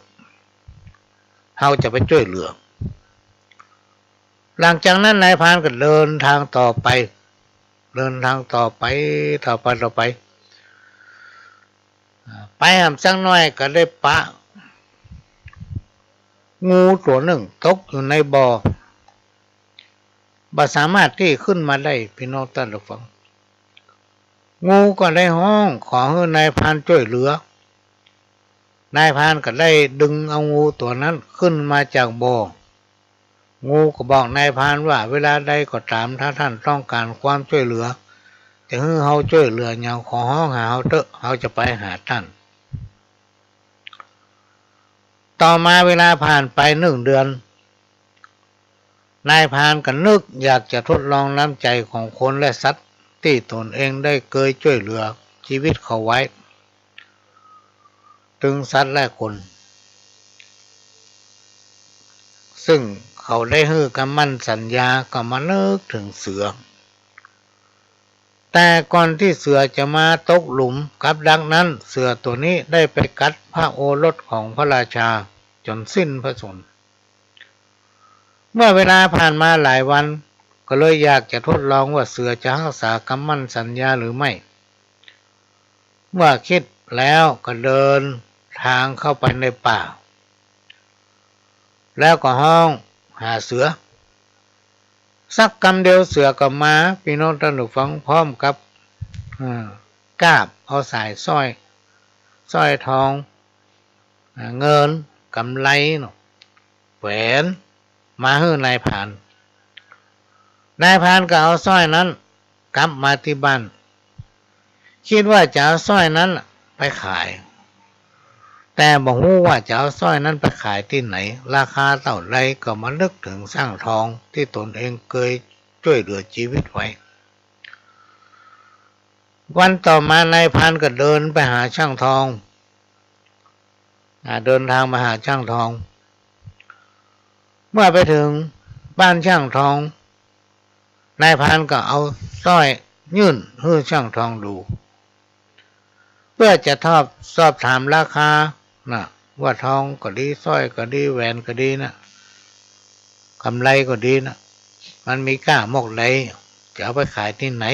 เฮาจะไปช่วยเหลือหลังจากนั้นนายพรานก็เดินทางต่อไปไปหำสักน้อยก็ได้ปะงูตัวหนึ่งตกอยู่ในบ่อสามารถที่ขึ้นมาได้พี่น้องท่านผู้ฟังงูก็ได้ห้องขอให้นายพรานช่วยเหลือนายพรานก็ได้ดึงเอางูตัวนั้นขึ้นมาจากบ่องูก็บอกนายพรานว่าเวลาใดก็ตามถ้าท่านต้องการความช่วยเหลือจะให้เฮาช่วยเหลืออย่างขอห้องหาเฮาเถอะเฮาจะไปหาท่านต่อมาเวลาผ่านไป1 เดือนนายพรานก็นึกอยากจะทดลองน้ำใจของคนและสัตว์ที่ตนเองได้เคยช่วยเหลือชีวิตเขาไว้ถึงสัตว์และคนซึ่งเขาได้ให้คำมั่นสัญญาก็มานึกถึงเสือแต่ก่อนที่เสือจะมาตกหลุมกับดักนั้นเสือตัวนี้ได้ไปกัดพระโอรสของพระราชาจนสิ้นพระชนม์เมื่อเวลาผ่านมาหลายวันก็เลยอยากจะทดลองว่าเสือจะรักษาคำมั่นสัญญาหรือไม่เมื่อคิดแล้วก็เดินทางเข้าไปในป่าแล้วก็ห้องหาเสือสักกำเดียวเสือก็มาพี่น้องท่านผู้ฟังพร้อมกับกาบเอาสายสร้อยทองเงินกำไลแหวนมาให้นายพรานก็เอาสร้อยนั้นกลับมาที่บ้านคิดว่าจะเอาสร้อยนั้นไปขายแต่บอกว่าจะเอาสร้อยนั้นไปขายที่ไหนราคาเท่าไรก็มานึกถึงสร้างทองที่ตนเองเคยช่วยเหลือชีวิตไว้วันต่อมานายพรานก็เดินไปหาช่างทองเดินทางมาหาช่างทองเมื่อไปถึงบ้านช่างทองนายพรานก็เอาสร้อยยื่นให้ช่างทองดูเพื่อจะสอบถามราคาว่าทองก็ดีสร้อยก็ดีแหวนก็ดีนะกำไรก็ดีนะมันมีค่ามากเลยจะเอาไปขายที่ไหน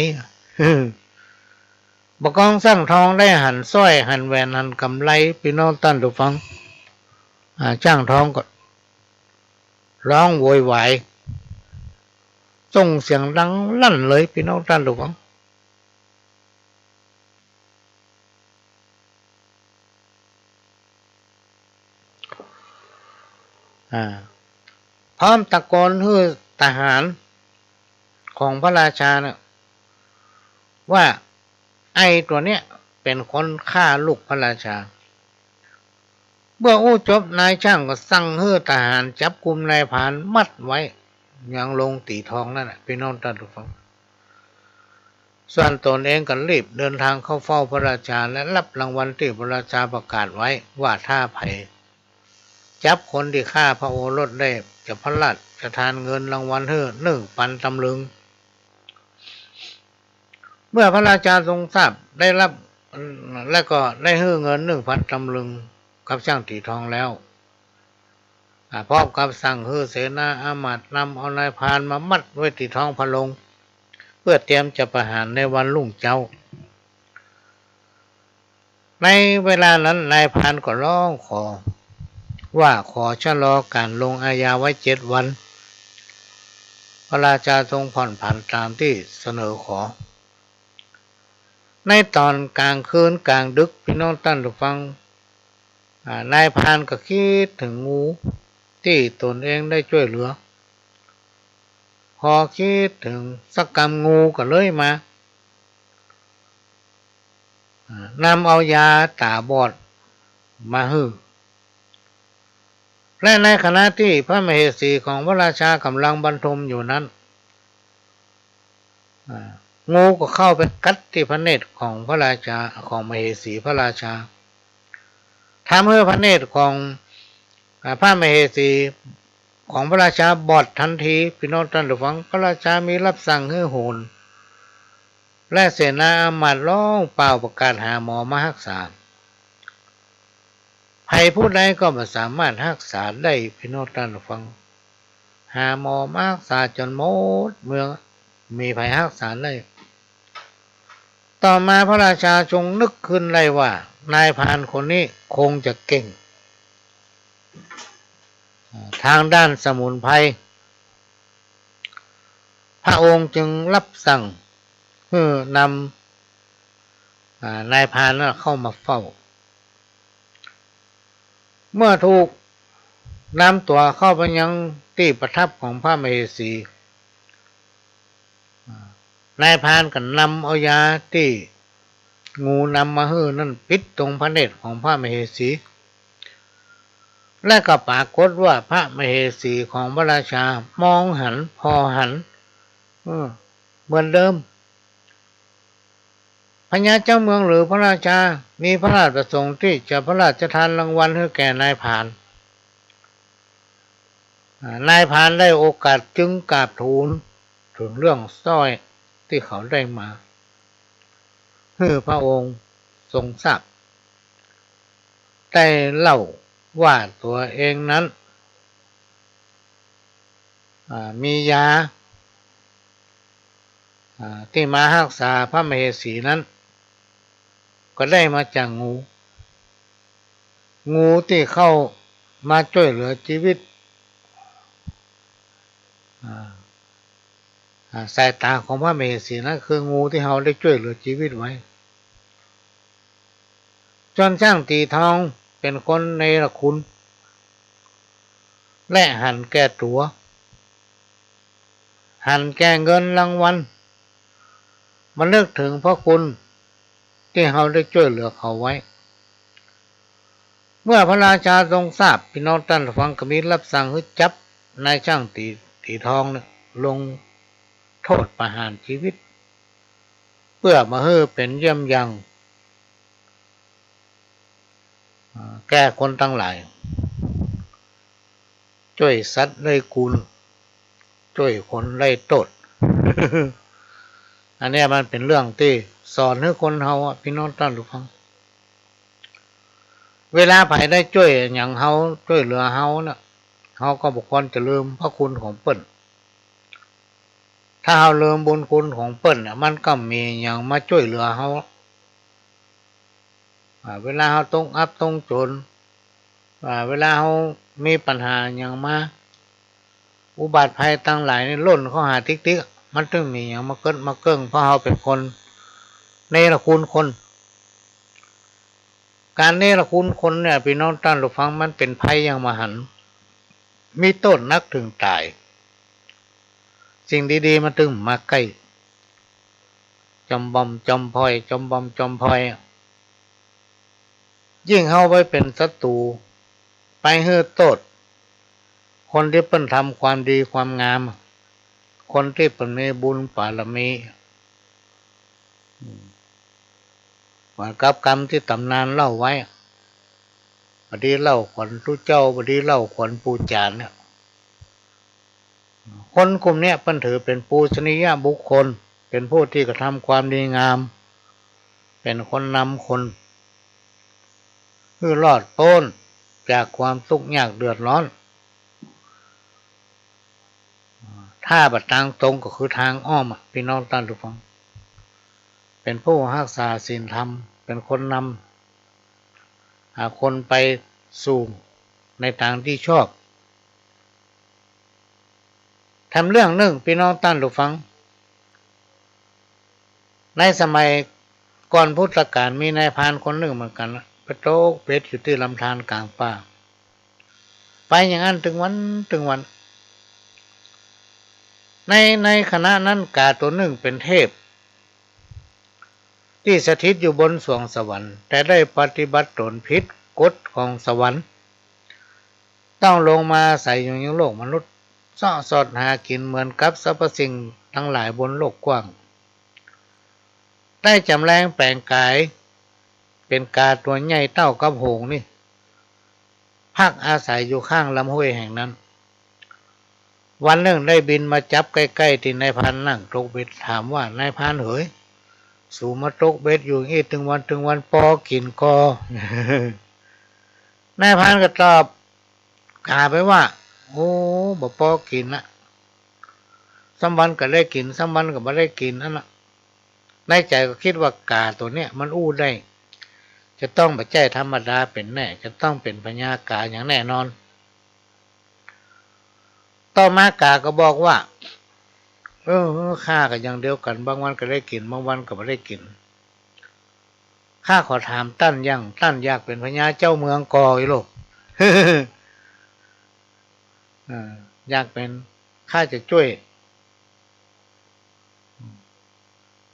บกองสร้างทองได้หั่นสร้อยหั่นแหวนหั่นกำไรพี่น้องท่านผู้ฟังช่างทองก็ร้องโวยวายส่งเสียงดังลั่นเลยพี่น้องท่านผู้ฟังพร้อมตะโกนให้ทหารของพระราชาเนี่ยว่าไอ้ตัวเนี้ยเป็นคนฆ่าลูกพระราชาเมื่ออู้จบนายช่างก็สั่งให้ทหารจับกุมนายพรานมัดไว้ยังลงตีทองนั่นแหละพี่น้องท่านผู้ฟังส่วนตนเองก็รีบเดินทางเข้าเฝ้าพระราชาและรับรางวัลที่พระราชาประกาศไว้ว่าถ้าไผจับคนที่ฆ่าพระโอรสได้จะพระราชทานเงินรางวัลให้1,000 ตำลึงเมื่อพระราชาทรงทราบได้รับและก็ได้ให้เงิน1,000 ตำลึงกับช่างตีทองแล้วพร้อมกับสั่งให้เสนาอามาตย์นำเอานายพรานมามัดไว้ที่ท้องพระโรงเพื่อเตรียมจะประหารในวันรุ่งเช้าในเวลานั้นนายพรานก็ร้องขอชะลอการลงอาญาไว้7 วันพระราชาทรงผ่อนผันตามที่เสนอขอในตอนกลางคืนกลางดึกพี่น้องท่านผู้ฟังนายพรานก็คิดถึงงูที่ตนเองได้ช่วยเหลือพอคิดถึงสักกรรมงูก็เลยมานำเอายาตาบอดมาให้และในขณะที่พระมเหสีของพระราชากำลังบรรทมอยู่นั้น งูก็เข้าไปกัดที่พระเนตรของพระราชาของมเหสีพระราชาทำให้พระเนตรของพระมเหสีของพระราชาบอดทันทีพี่น้องท่านผู้ฟังพระราชามีรับสั่งให้โหนและเสนาอามาตย์ร้องเปล่าประกาศหาหมอมารักษาภัยผู้ใดก็ไม่สามารถรักษาได้พี่น้องท่านผู้ฟังหาหมอมารักษาจนหมดเมืองมีภัยรักษาได้ต่อมาพระราชาทรงนึกขึ้นได้ว่านายพรานคนนี้คงจะเก่งทางด้านสมุนไพรพระองค์จึงรับสั่งให้นำนายพรานเข้ามาเฝ้าเมื่อถูกนำตัวเข้าไปยังที่ประทับของพระมเหสีนายพรานก็นำเอายาที่งูนำมาให้นั่นปิดตรงพระเนตรของพระมเหสีและก็ปรากฏว่าพระมเหสีของพระราชามองหันพอหันเหมือนเดิมพญาเจ้าเมืองหรือพระราชามีพระราชประสงค์ที่จะพระราชทานรางวัลให้แก่นายพรานนายพรานได้โอกาสจึงกราบทูลถึงเรื่องสร้อยที่เขาได้มาให้พระองค์ทรงทราบได้เล่าว่าตัวเองนั้นมียาที่มารักษาพระมเหสีนั้นก็ได้มาจากงูที่เข้ามาช่วยเหลือชีวิตสายตาของพระมเหสีนั้นคืองูที่เขาได้ช่วยเหลือชีวิตไว้จนช่างตีทองเป็นคนในละคุณและหันแก่ตัวหันแก่เงินรางวัลมันเลิกถึงพระคุณที่เขาได้ช่วยเหลือเขาไว้เมื่อพระราชาทรงทราบพี่น้องท่านฟังก็มีรับสั่งให้จับนายช่างตีทองเนี่ยลงโทษประหารชีวิตเพื่อมาให้เป็นเยี่ยมยังแก่คนทั้งหลายช่วยสัตว์ไล่กุลช่วยคนไล่โทษ อันนี้มันเป็นเรื่องที่สอนให้คนเฮาพี่น้องท่านผู้ฟังเวลาไผได้ช่วยอย่างเฮาช่วยเหลือเฮาเนี่ยเฮาก็บ่ควรจะลืมพระคุณของเปิ้นถ้าเฮาลืมบุญคุณของเปิ้นมันก็มีอย่างมาช่วยเหลือเฮาเวลาเฮาต้องอับต้องจนเวลาเฮามีปัญหาอย่างมาอุบัติภัยต่างหลายนี่ล้นเข้าหาติ๊กๆมันต้องมีอย่างมาเกิดมาเกิ้งเพราะเฮาเป็นคนเนรคุณคนการเนรคุณคนเนี่ยพี่น้องท่านผู้ฟังมันเป็นภัยอย่างมหันต์มีโทษนักถึงตายสิ่งดีๆมันถึงมาใกล้จอมบอมจอมพลอยจอมบอมจอมพลอยยิ่งเฮาไว้เป็นศัตรูไปเฮือโทษคนที่เพิ่นทำความดีความงามคนที่เพิ่นมีบุญบารมีว่ากับกรรมที่ตำนานเล่าไว้บดีเล่าขวัญทุเจ้าบดีเล่าขวัญปูจานเนี่ยคนกลุ่มนี้เพิ่นถือเป็นปูชนียบุคคลเป็นผู้ที่กระทำความดีงามเป็นคนนำคนเพื่อรอดพ้นจากความทุกข์ยากเดือดร้อนถ้าบัดทางตรงก็คือทางอ้อมพี่น้องท่านผู้ฟังเป็นผู้รักษาศีลธรรมเป็นคนนำหาคนไปสู่ในทางที่ชอบทำเรื่องหนึ่งพี่น้องท่านผู้ฟังในสมัยก่อนพุทธกาลมีนายพรานคนหนึ่งเหมือนกันไปโตกเป็ดอยู่ที่ลำธารกลางป่าไปอย่างนั้นถึงวันในขณะนั้นกาตัวหนึ่งเป็นเทพที่สถิตอยู่บนสวงสวรรค์แต่ได้ปฏิบัติตนผิดกฎของสวรรค์ต้องลงมาใส่อยู่ในโลกมนุษย์สอดหากินเหมือนกับสรรพสิ่งทั้งหลายบนโลกกว้าง ได้จำแรงแปลงกายเป็นกาตัวใหญ่เต้ากับหงนี่พักอาศัยอยู่ข้างลำห้วยแห่งนั้นวันหนึ่งได้บินมาจับใกล้ๆที่นายพรานนั่งตกเบ็ดถามว่านายพรานเอ๋ยสู่มาตกเบ็ดอยู่นี่ถึงวันปอกินกอนายพรานก็ตอบกาไปว่าโอ้บ่ปอกินนะสัมวันก็ได้กินสัมวันก็ไม่ได้กินนั่นน่ะในใจก็คิดว่ากาตัวเนี้ยมันอู้ได้จะต้องไม่ใช่ธรรมดาเป็นแน่จะต้องเป็นพญากาอย่างแน่นอนต่อมากาก็บอกว่าข้าก็อย่างเดียวกันบางวันก็ได้กินบางวันก็ไม่ได้กินข้าขอถามตั้นอยากเป็นพญาเจ้าเมืองกออีโลก อยากเป็นข้าจะช่วย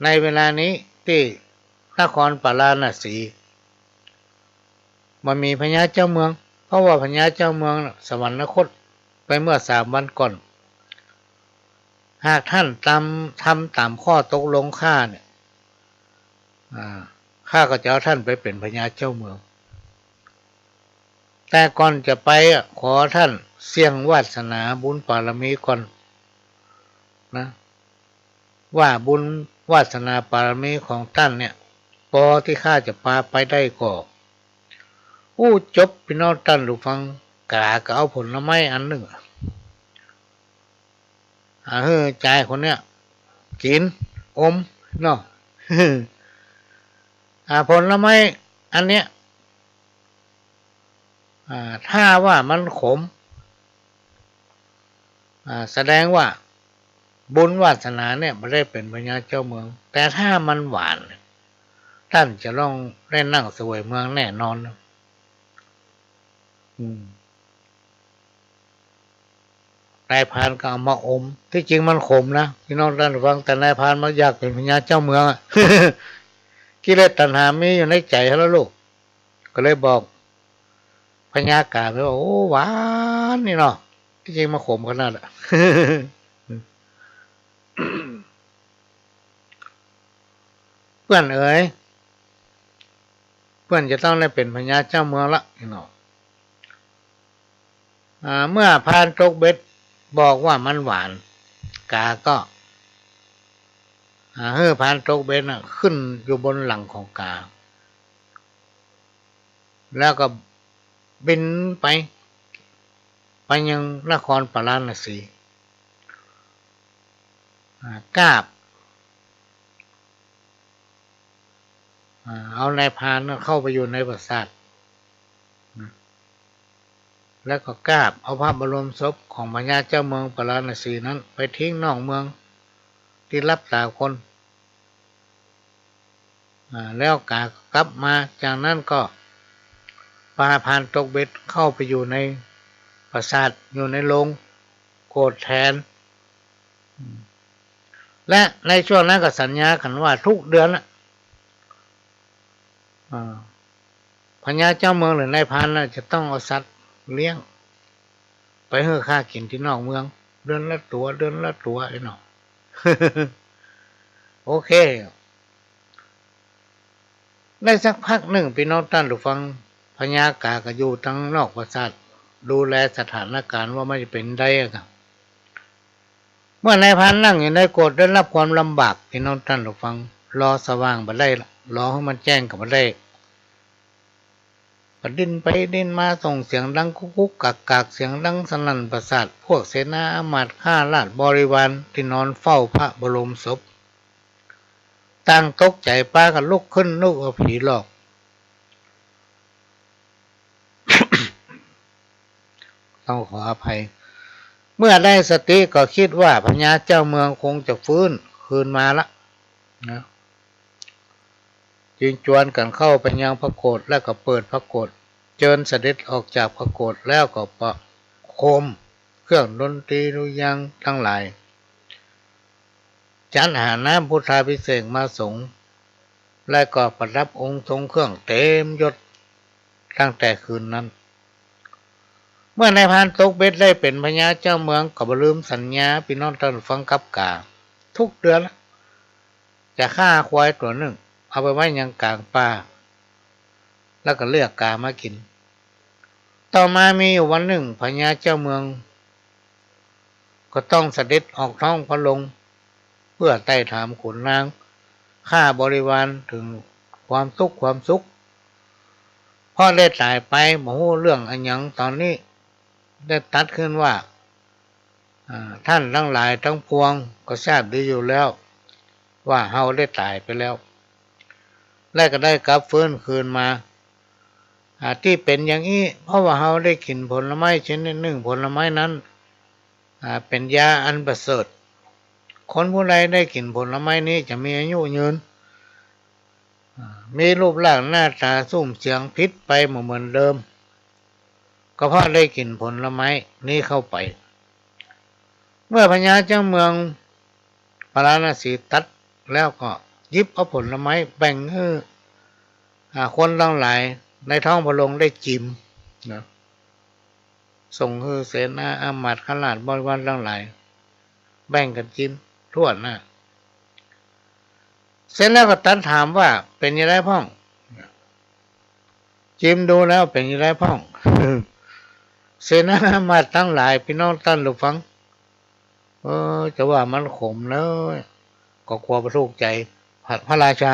ในเวลานี้ที่นครปาราณสีมันมีพญาเจ้าเมืองเพราะว่าพญาเจ้าเมืองสวรรคตไปเมื่อ3 วันก่อนหากท่านทำตามข้อตกลงข้าเนี่ยข้าก็จะเอาท่านไปเป็นพญาเจ้าเมืองแต่ก่อนจะไปขอท่านเสี่ยงวาสนาบุญบารมีก่อนนะว่าบุญวาสนาบารมีของท่านเนี่ยพอที่ข้าจะพาไปได้ก็จบพี่น้องท่านหรือฟังกาก็เอาผลไม้อันหนึ่งใจคนเนี้ยกินอมเนาะผลไม้อันเนี้ยถ้าว่ามันขมแสดงว่าบุญวาสนาเนี่ยไม่ได้เป็นพญาเจ้าเมืองแต่ถ้ามันหวานท่านจะต้องได้นั่งเสวยเมืองแน่นอนนายพรานก็เอามาอมที่จริงมันขมนะพี่น้องท่านฟังแต่นายพรานมาอยากเป็นพญาเจ้าเมืองกิเลสตัณหามีอยู่ในใจแล้วลูกก็เลยบอกพญากาไปว่าโอ้หวานนี่เนาะที่จริงมาขมขนาดอ่ะ เพื่อนเอ๋ยเพื่อนจะต้องได้เป็นพญาเจ้าเมืองละพี่น้องเมื่อพานตกเบ็ดบอกว่ามันหวานกาก็พานตกเบ็ดขึ้นอยู่บนหลังของกาแล้วก็บินไปยังนครปาราณสีกาบเอานายพรานเข้าไปอยู่ในปราสาทแล้วก็กราบเอาพระบรมศพของพญาเจ้าเมืองปาราณสีนั้นไปทิ้งนอกเมืองที่รับตาคนแล้วกากลับมาจากนั้นก็พาพานตกเบ็ดเข้าไปอยู่ในปราสาทอยู่ในโรงโกรธแทนและในช่วงนั้นก็สัญญากันว่าทุกเดือนพญาเจ้าเมืองหรือนายพรานจะต้องเอาสัตว์เลี้ยงไปให้ข้ากินที่นอกเมืองเดือนละตัวไอ้หนอ โอเคได้สักพักหนึ่งพี่น้องท่านผู้ฟังพญากาก็อยู่ทั้งนอกปราสาทดูแลสถานการณ์ว่าไม่เป็นได้ครับเมื่อนายพรานนั่งอยู่ในโกฏได้รับความลำบากพี่น้องท่านผู้ฟังรอสว่างบ่ได้รอให้มันแจ้งกับบ่ได้ดิ้นไปดิ้นมาส่งเสียงดังกุกกักเสียงดังสนั่นประสาทพวกเสนาอามาตย์ข้าราชบริวารที่นอนเฝ้าพระบรมศพต่างตกใจป้ากันลุกขึ้นนึกว่าผีหลอก ต้องขออภัยเมื่อได้สติก็คิดว่าพญาเจ้าเมืองคงจะฟื้นคืนมาละนะจึงชวนกันเข้าไปยังพระโกศแล้วก็เปิดพระโกศเชิญเสด็จออกจากพระโกศแล้วก็ประโคมเครื่องดนตรีดุริยางค์ทั้งหลายจัดหาน้ำพุทธาภิเษกมาสงและก็ประดับองค์ทรงเครื่องเต็มยศตั้งแต่คืนนั้นเมื่อนายพรานตกเบ็ดได้เป็นพญาเจ้าเมืองก็บ่ลืมสัญญาพี่น้องท่านฟังกับกาทุกเดือน จะฆ่าควายตัวหนึ่งเอาไปไว้ยังกลางป่าแล้วก็เลือกกามากินต่อมามีอยู่วันหนึ่งพญาเจ้าเมืองก็ต้องเสด็จออกท้องพระโรงเพื่อไต่ถามขุนนางฆ่าบริวารถึงความสุขพ่อได้ตายไปหมูเรื่องอันยังตอนนี้ได้ตัดขึ้นว่าท่านทั้งหลายทั้งปวงก็ทราบดีอยู่แล้วว่าเฮาได้ตายไปแล้วและก็ได้กลับฟื้นคืนมาที่เป็นอย่างนี้เพราะว่าเฮาได้กินผลไม้ชนิดหนึ่งผลไม้นั้นเป็นยาอันประเสริฐคนผู้ใดได้กินผลไม้นี้จะมีอายุยืนมีรูปร่างหน้าตาสุ่มเสียงพิษไปเหมือนเดิมก็เพราะได้กินผลไม้นี้เข้าไปเมื่อพญาเจ้าเมืองพาราณสีตัดแล้วก็ยิบเอาผลไม้แบ่งให้คนทั้งหลายในท้องพระโรงได้จิมนะส่งให้เสนาอามาตย์ขนาดบริวารทั้งหลายแบ่งกันจิมทั่วหน้าเสร็จแล้วก็ตัดถามว่าเป็นยังไงพ่องจิมดูแล้วเป็นยังไงพ่องเสนาอามาตย์ทั้งหลายพี่น้องท่านผู้ฟังจะว่ามันขมแล้วก็กลัวประทุกใจพระราชา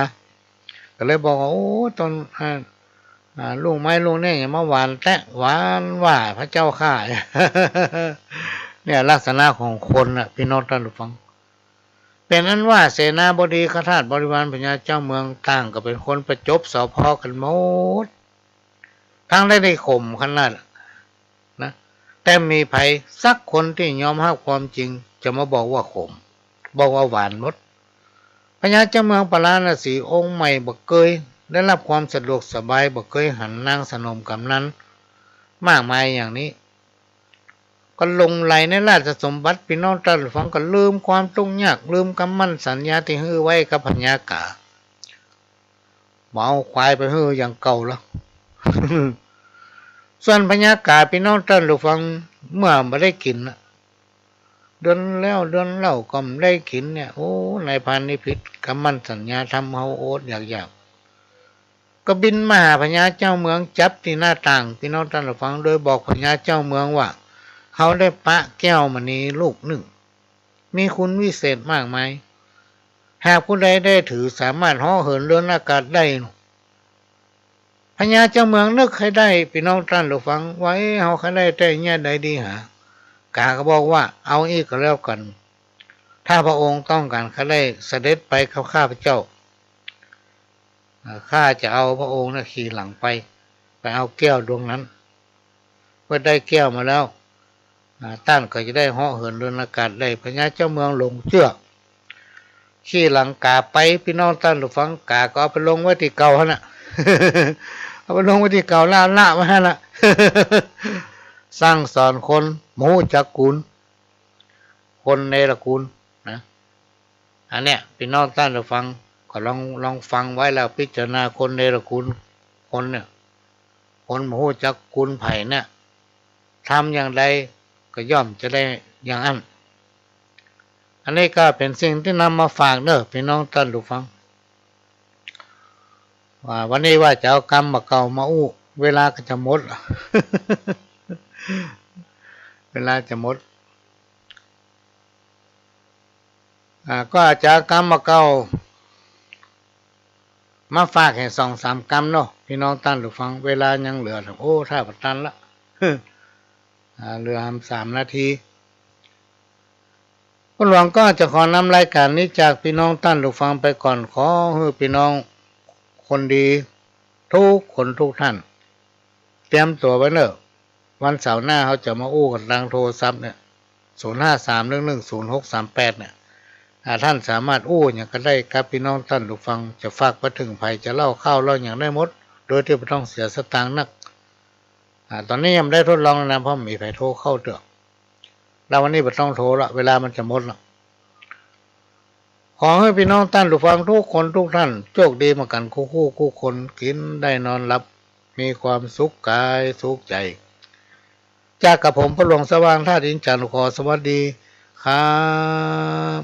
ก็เลยบอกว่าโอ้ตอนลูกไม้ลูกนี่อย่ามาหวานแตะหวานว่าพระเจ้าข้าเนี่ยลักษณะของคนน่ะพี่น้องท่านผู้ฟังเป็นนั้นว่าเสนาบดีข้าทาสบริวารพญาเจ้าเมืองต่างก็เป็นคนประจบสพกันหมดทั้งได้ข่มขนาดนะแต่มีไผสักคนที่ยอมรับความจริงจะมาบอกว่าข่มบอกว่าหวานหมดพญาเจ้าเมืองพาราณสีองค์ใหม่บ่เคยได้รับความสะดวกสบายบ่เคยหันนางสนมกำนั้นมากมายอย่างนี้ก็ลงไหลในราชสมบัติพี่น้องท่านฟังก็ลืมความทุกข์ยากลืมคำมั่นสัญญาที่ฮื้อไว้กับพญากาเอาควายไปฮื้ออย่างเก่าแล้ว ส่วนพญากาพี่น้องท่านฟังเมื่อไม่ได้กินเดือนแล้วเดือนเล่าก็ไม่ได้กินเนี่ยโอ้นายพันนิพิษคำมั่นสัญญาทำเฮาโอ๊ตอยากก็บินมาหาพญาเจ้าเมืองจับที่หน้าต่างพี่น้องท่านฟังโดยบอกพญาเจ้าเมืองว่าเขาได้ปะแก้วมณีลูกหนึ่งมีคุณวิเศษมากมายหากผู้ใดได้ถือสามารถห่อเหินเรือนอากาศได้พญาเจ้าเมืองนึกให้ได้พี่น้องท่านฟังไว้เขาให้ได้แต่เนี่ยใดดีหากาก็บอกว่าเอาอีกก็แล้วกันถ้าพระองค์ต้องการเขาได้เสด็จไปข้าพเจ้าข้าจะเอาพระองค์ขี่หลังไปเอาแก้วดวงนั้นเมื่อได้แก้วมาแล้วท่านก็จะได้ห่อเหินเรือนอากาศได้พญาเจ้าเมืองลงเชือกขี่หลังกาไปพี่น้องท่านฟังกาก็เอาไปลงไว้ที่เก่าฮะน่ะ เอาไปลงไว้ที่เก่าละไว้ฮะน่ะ สร้างสอนคนหมู่จักกุลคนในตระกูลนะอันเนี้ยพี่น้องท่านฟังก็ลองฟังไว้แล้วพิจารณาคนในตระกูลคนเนี่ยคนหมู่จักกุลไผ่เนี่ยทำอย่างไรก็ย่อมจะได้อย่างนั้นอันนี้ก็เป็นสิ่งที่นำมาฝากเด้อพี่น้องท่านผู้ฟังว่าวันนี้ว่าจะเอากรรมมาเก่ามาอู้เวลาก็จะหมด เวลาจะหมดก็อาจจะกรรมมาเก่ามาฝากให้2-3 กรรมเนาะพี่น้องท่านผู้ฟังเวลายังเหลือโอ้ถ้าประทันละเหลือ3 นาทีผู้หลวงก็จะขอนำรายการนี้จากพี่น้องท่านผู้ฟังไปก่อนขอให้พี่น้องคนดีทุกคนทุกท่านเตรียมตัวไว้เนอะวันเสาร์หน้าเขาจะมาอู้กันทางโทรศัพท์เนี่ย0531100638เนี่ยท่านสามารถอู้อย่างก็ได้ครับพี่น้องท่านผู้ฟังจะฝากไปถึงภัยจะเล่าข้าวเล่าอย่างได้หมดโดยที่ไม่ต้องเสียสตางค์นักตอนนี้ยังได้ทดลองนะเพราะมีไฟโทรเข้าเถอะเราวันนี้ไม่ต้องโทรละเวลามันจะหมดละขอให้พี่น้องท่านผู้ฟังทุกคนทุกท่านโชคดีมากันคู่คนกินได้นอนหลับมีความสุขกายสุขใจจากกับผมพระหลวงสว่างท่าดินจันทร์ขอสวัสดีครับ